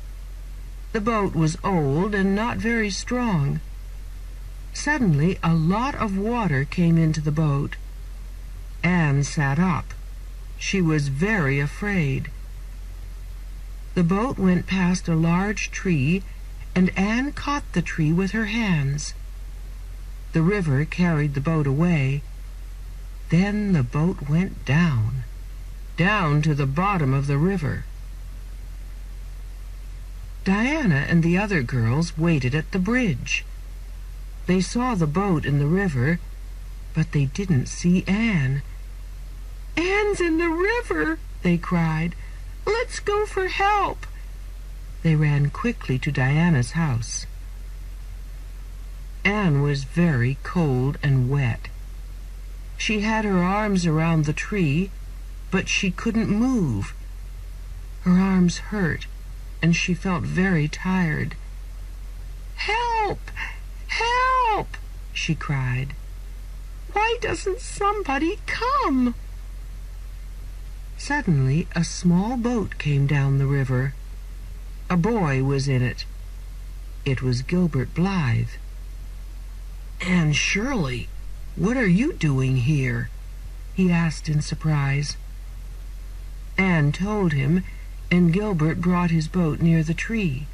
A: The boat was old and not very strong. Suddenly, a lot of water came into the boat. Anne sat up. She was very afraid. The boat went past a large tree, and Anne caught the tree with her hands. The river carried the boat away. Then the boat went down to the bottom of the river. Diana and the other girls waited at the bridge. They saw the boat in the river, but they didn't see Anne. "Anne's in the river!" they cried. "Let's go for help!" They ran quickly to Diana's house. Anne was very cold and wet. She had her arms around the tree, but she couldn't move. Her arms hurt, and she felt very tired. "Help! Help!" she cried. "Why doesn't somebody come?" Suddenly, a small boat came down the river. A boy was in it. It was Gilbert Blythe. "Anne Shirley, what are you doing here?" he asked in surprise. Anne told him, and Gilbert brought his boat near the tree.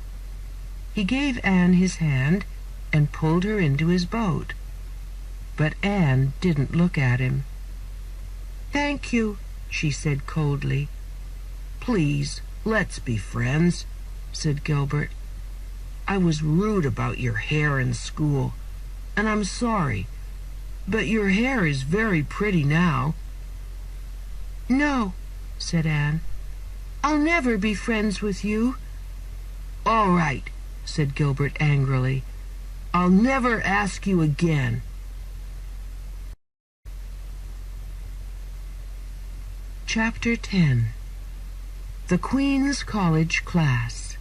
A: He gave Anne his hand and pulled her into his boat. But Anne didn't look at him. "Thank you," she said coldly. "Please, let's be friends," said Gilbert. "I was rude about your hair in school, and I'm sorry. But your hair is very pretty now."
B: "No," said Anne. "I'll never be friends with you."
A: "All right," said Gilbert angrily. "I'll never ask you again."
B: Chapter 10. The Queen's College Class.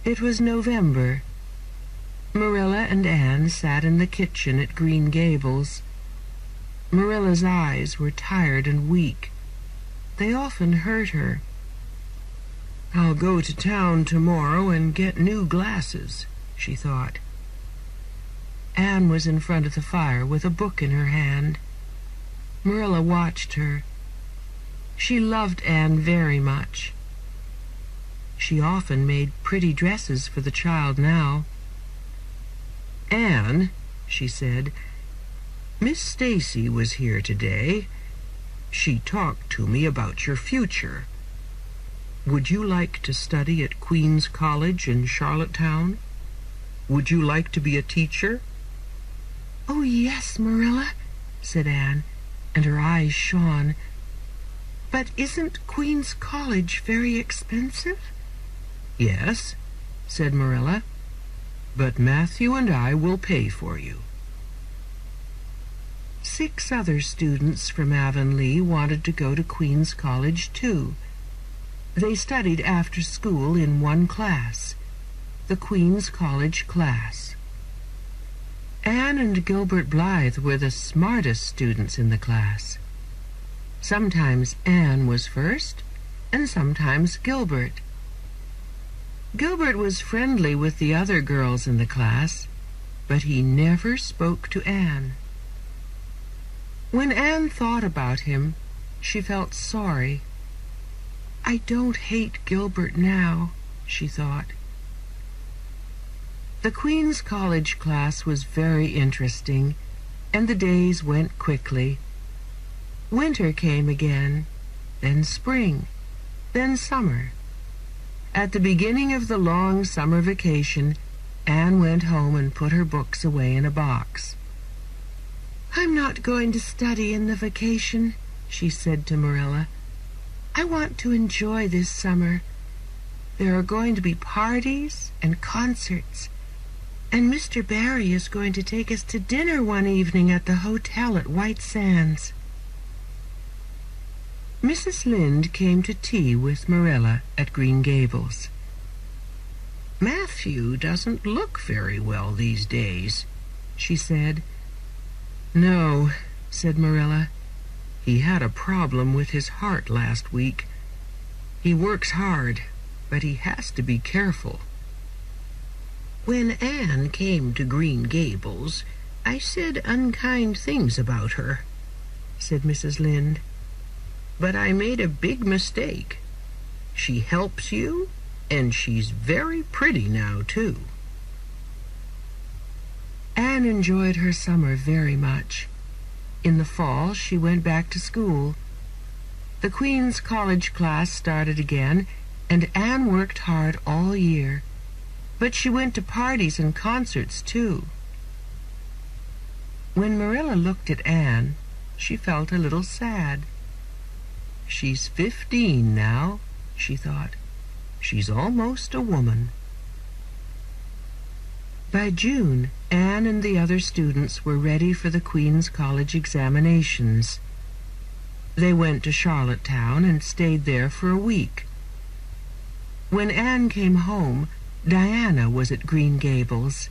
B: It was November. Marilla and Anne sat in the kitchen at Green Gables. Marilla's eyes were tired and weak. They often hurt her.
A: "I'll go to town tomorrow and get new glasses," she thought.
B: Anne was in front of the fire with a book in her hand. Marilla watched her. She loved Anne very much. She often made pretty dresses for the child now.
A: "Anne," she said, "Miss Stacy was here today. She talked to me about your future. Would you like to study at Queen's College in Charlottetown? Would you like to be a teacher?"
B: "Oh, yes, Marilla," said Anne, and her eyes shone. "But isn't Queen's College very expensive?"
A: "Yes," said Marilla, "but Matthew and I will pay for you."
B: 6 other students from Avonlea wanted to go to Queen's College, too. They studied after school in one class, the Queen's College class. Anne and Gilbert Blythe were the smartest students in the class. Sometimes Anne was first, and sometimes Gilbert. Gilbert was friendly with the other girls in the class, but he never spoke to Anne. When Anne thought about him, she felt sorry. "I don't hate Gilbert now," she thought. The Queen's College class was very interesting, and the days went quickly. Winter came again, then spring, then summer. At the beginning of the long summer vacation, Anne went home and put her books away in a box. "I'm not going to study in the vacation," she said to Marilla. "I want to enjoy this summer. There are going to be parties and concerts, and Mr. Barry is going to take us to dinner one evening at the hotel at White Sands." Mrs. Lynde came to tea with Marilla at Green Gables.
A: "Matthew doesn't look very well these days," she said.
B: "No," said Marilla.
A: "He had a problem with his heart last week. He works hard, but he has to be careful." "When Anne came to Green Gables, I said unkind things about her," said Mrs. Lynde. "But I made a big mistake. She helps you, and she's very pretty now, too."
B: Anne enjoyed her summer very much. In the fall, she went back to school. The Queen's College class started again, and Anne worked hard all year. But she went to parties and concerts, too. When Marilla looked at Anne, she felt a little sad. "She's 15 now," she thought. "She's almost a woman." By June, Anne and the other students were ready for the Queen's College examinations. They went to Charlottetown and stayed there for a week. When Anne came home, Diana was at Green Gables.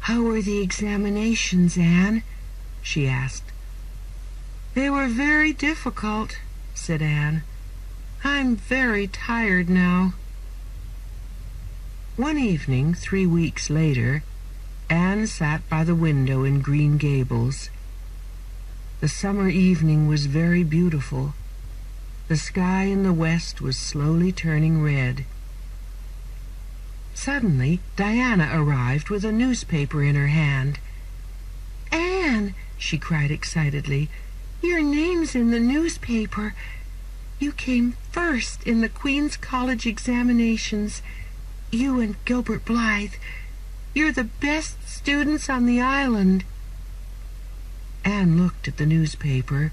B: "How were the examinations, Anne?" she asked. "They were very difficult," said Anne. "I'm very tired now." One evening, 3 weeks later, Anne sat by the window in Green Gables. The summer evening was very beautiful. The sky in the west was slowly turning red. Suddenly, Diana arrived with a newspaper in her hand. "Anne," she cried excitedly, "your name's in the newspaper. You came first in the Queen's College examinations. You and Gilbert Blythe. You're the best students on the island."
A: Anne looked at the newspaper.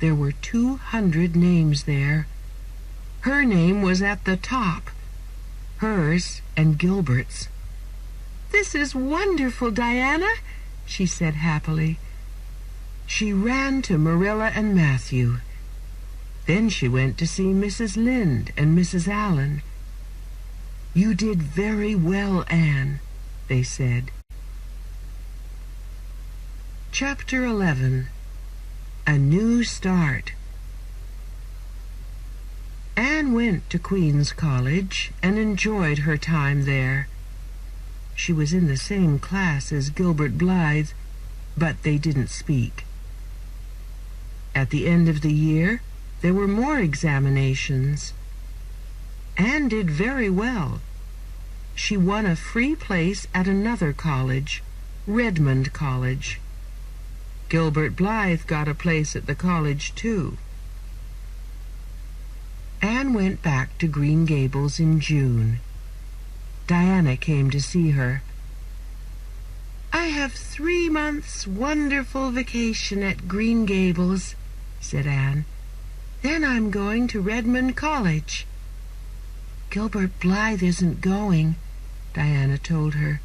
A: There were 200 names there. Her name was at the top. Hers and Gilbert's.
B: "This is wonderful, Diana," she said happily.
A: She ran to Marilla and Matthew. Then she went to see Mrs. Lynde and Mrs. Allen. "You did very well, Anne," they said. Chapter 11. A New Start. Anne went to Queen's College and enjoyed her time there. She was in the same class as Gilbert Blythe, but they didn't speak. At the end of the year, there were more examinations. Anne did very well. She won a free place at another college, Redmond College. Gilbert Blythe got a place at the college, too. Anne went back to Green Gables in June. Diana came to see her.
B: "I have 3 months' wonderful vacation at Green Gables," said Anne. "Then I'm going to Redmond College."
A: "Gilbert Blythe isn't going," Diana told her.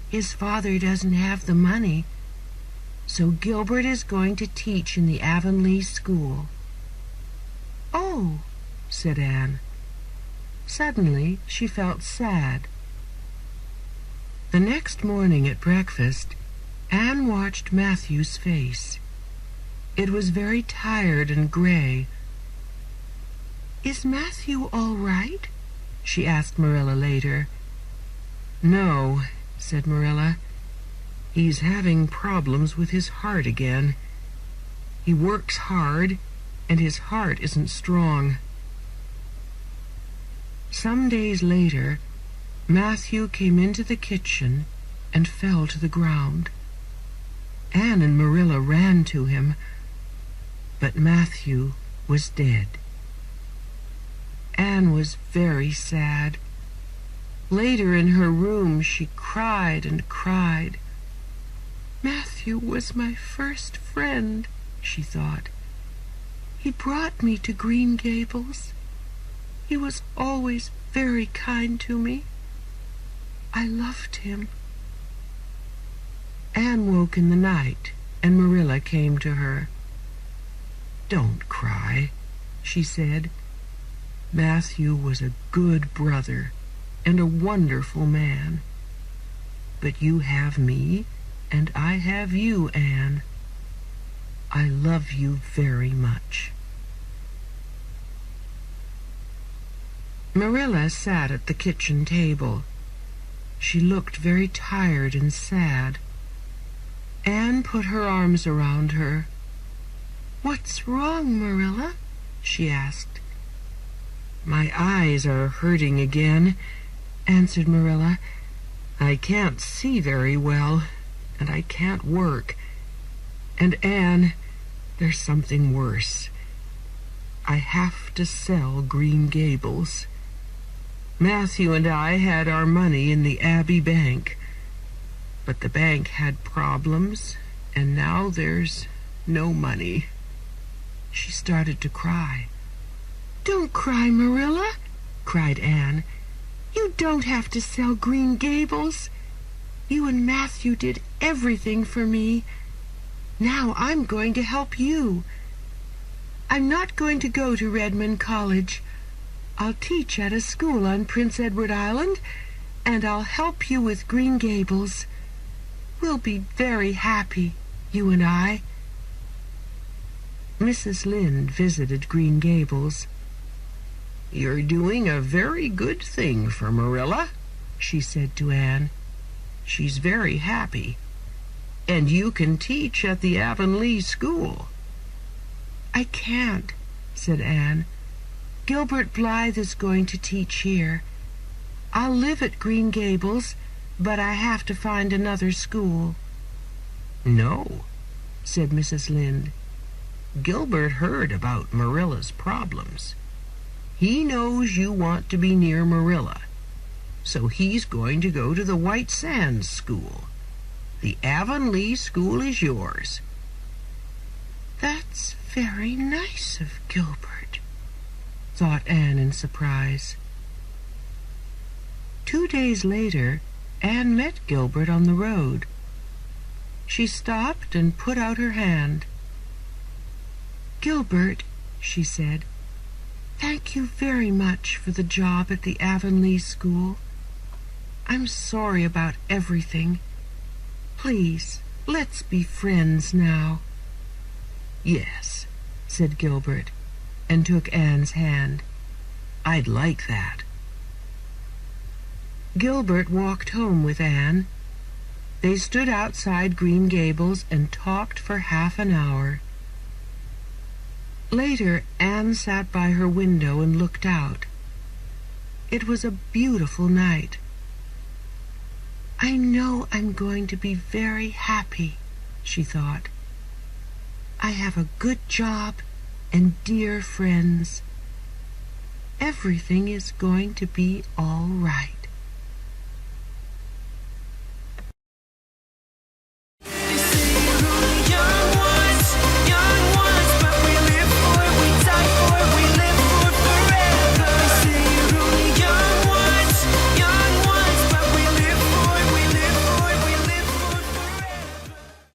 A: "His father doesn't have the money. So Gilbert is going to teach in the Avonlea school."
B: "Oh,"
A: said Anne. Suddenly she felt sad. The next morning at breakfast, Anne watched Matthew's face. It was very tired and gray.
B: "Is Matthew all right?"
A: she asked Marilla later. "No," said Marilla. "He's having problems with his heart again. He works hard, and his heart isn't strong." Some days later, Matthew came into the kitchen and fell to the ground. Anne and Marilla ran to him, but Matthew was dead. Anne was very sad. Later in her room she cried and cried.
B: "Matthew was my first friend," she thought. "He brought me to Green Gables. He was always very kind to me. I loved him."
A: Anne woke in the night, and Marilla came to her. "Don't cry," she said. "Matthew was a good brother and a wonderful man. But you have me, and I have you, Anne. I love you very much." Marilla sat at the kitchen table. She looked very tired and sad. Anne put her arms around her.
B: "What's wrong, Marilla?"
A: she asked. "My eyes are hurting again," answered Marilla. "I can't see very well, and I can't work. And Anne, there's something worse. I have to sell Green Gables. Matthew and I had our money in the Abbey Bank, but the bank had problems, and now there's no money." She started to cry.
B: "Don't cry, Marilla," cried Anne. "You don't have to sell Green Gables. You and Matthew did everything for me. Now I'm going to help you. I'm not going to go to Redmond College. I'll teach at a school on Prince Edward Island, and I'll help you with Green Gables. We'll be very happy, you and I."
A: Mrs. Lynde visited Green Gables. "You're doing a very good thing for Marilla," she said to Anne. "She's very happy. And you can teach at the Avonlea school."
B: "I can't," said Anne. "Gilbert Blythe is going to teach here. I'll live at Green Gables, but I have to find another school."
A: "No," said Mrs. Lynde. "Gilbert heard about Marilla's problems. He knows you want to be near Marilla. so he's going to go to the White Sands School. The Avonlea School is yours."
B: "That's very nice of Gilbert," thought Anne in surprise. 2 days later, Anne met Gilbert on the road. She stopped and put out her hand. "Gilbert," she said, "thank you very much for the job at the Avonlea School. I'm sorry about everything. Please, let's be friends now."
A: "Yes,"
B: said Gilbert, and took Anne's hand.
A: "I'd like that."
B: Gilbert walked home with Anne. They stood outside Green Gables and talked for half an hour. Later, Anne sat by her window and looked out. It was a beautiful night. "I know I'm going to be very happy," she thought. "I have a good job and dear friends. Everything is going to be all right."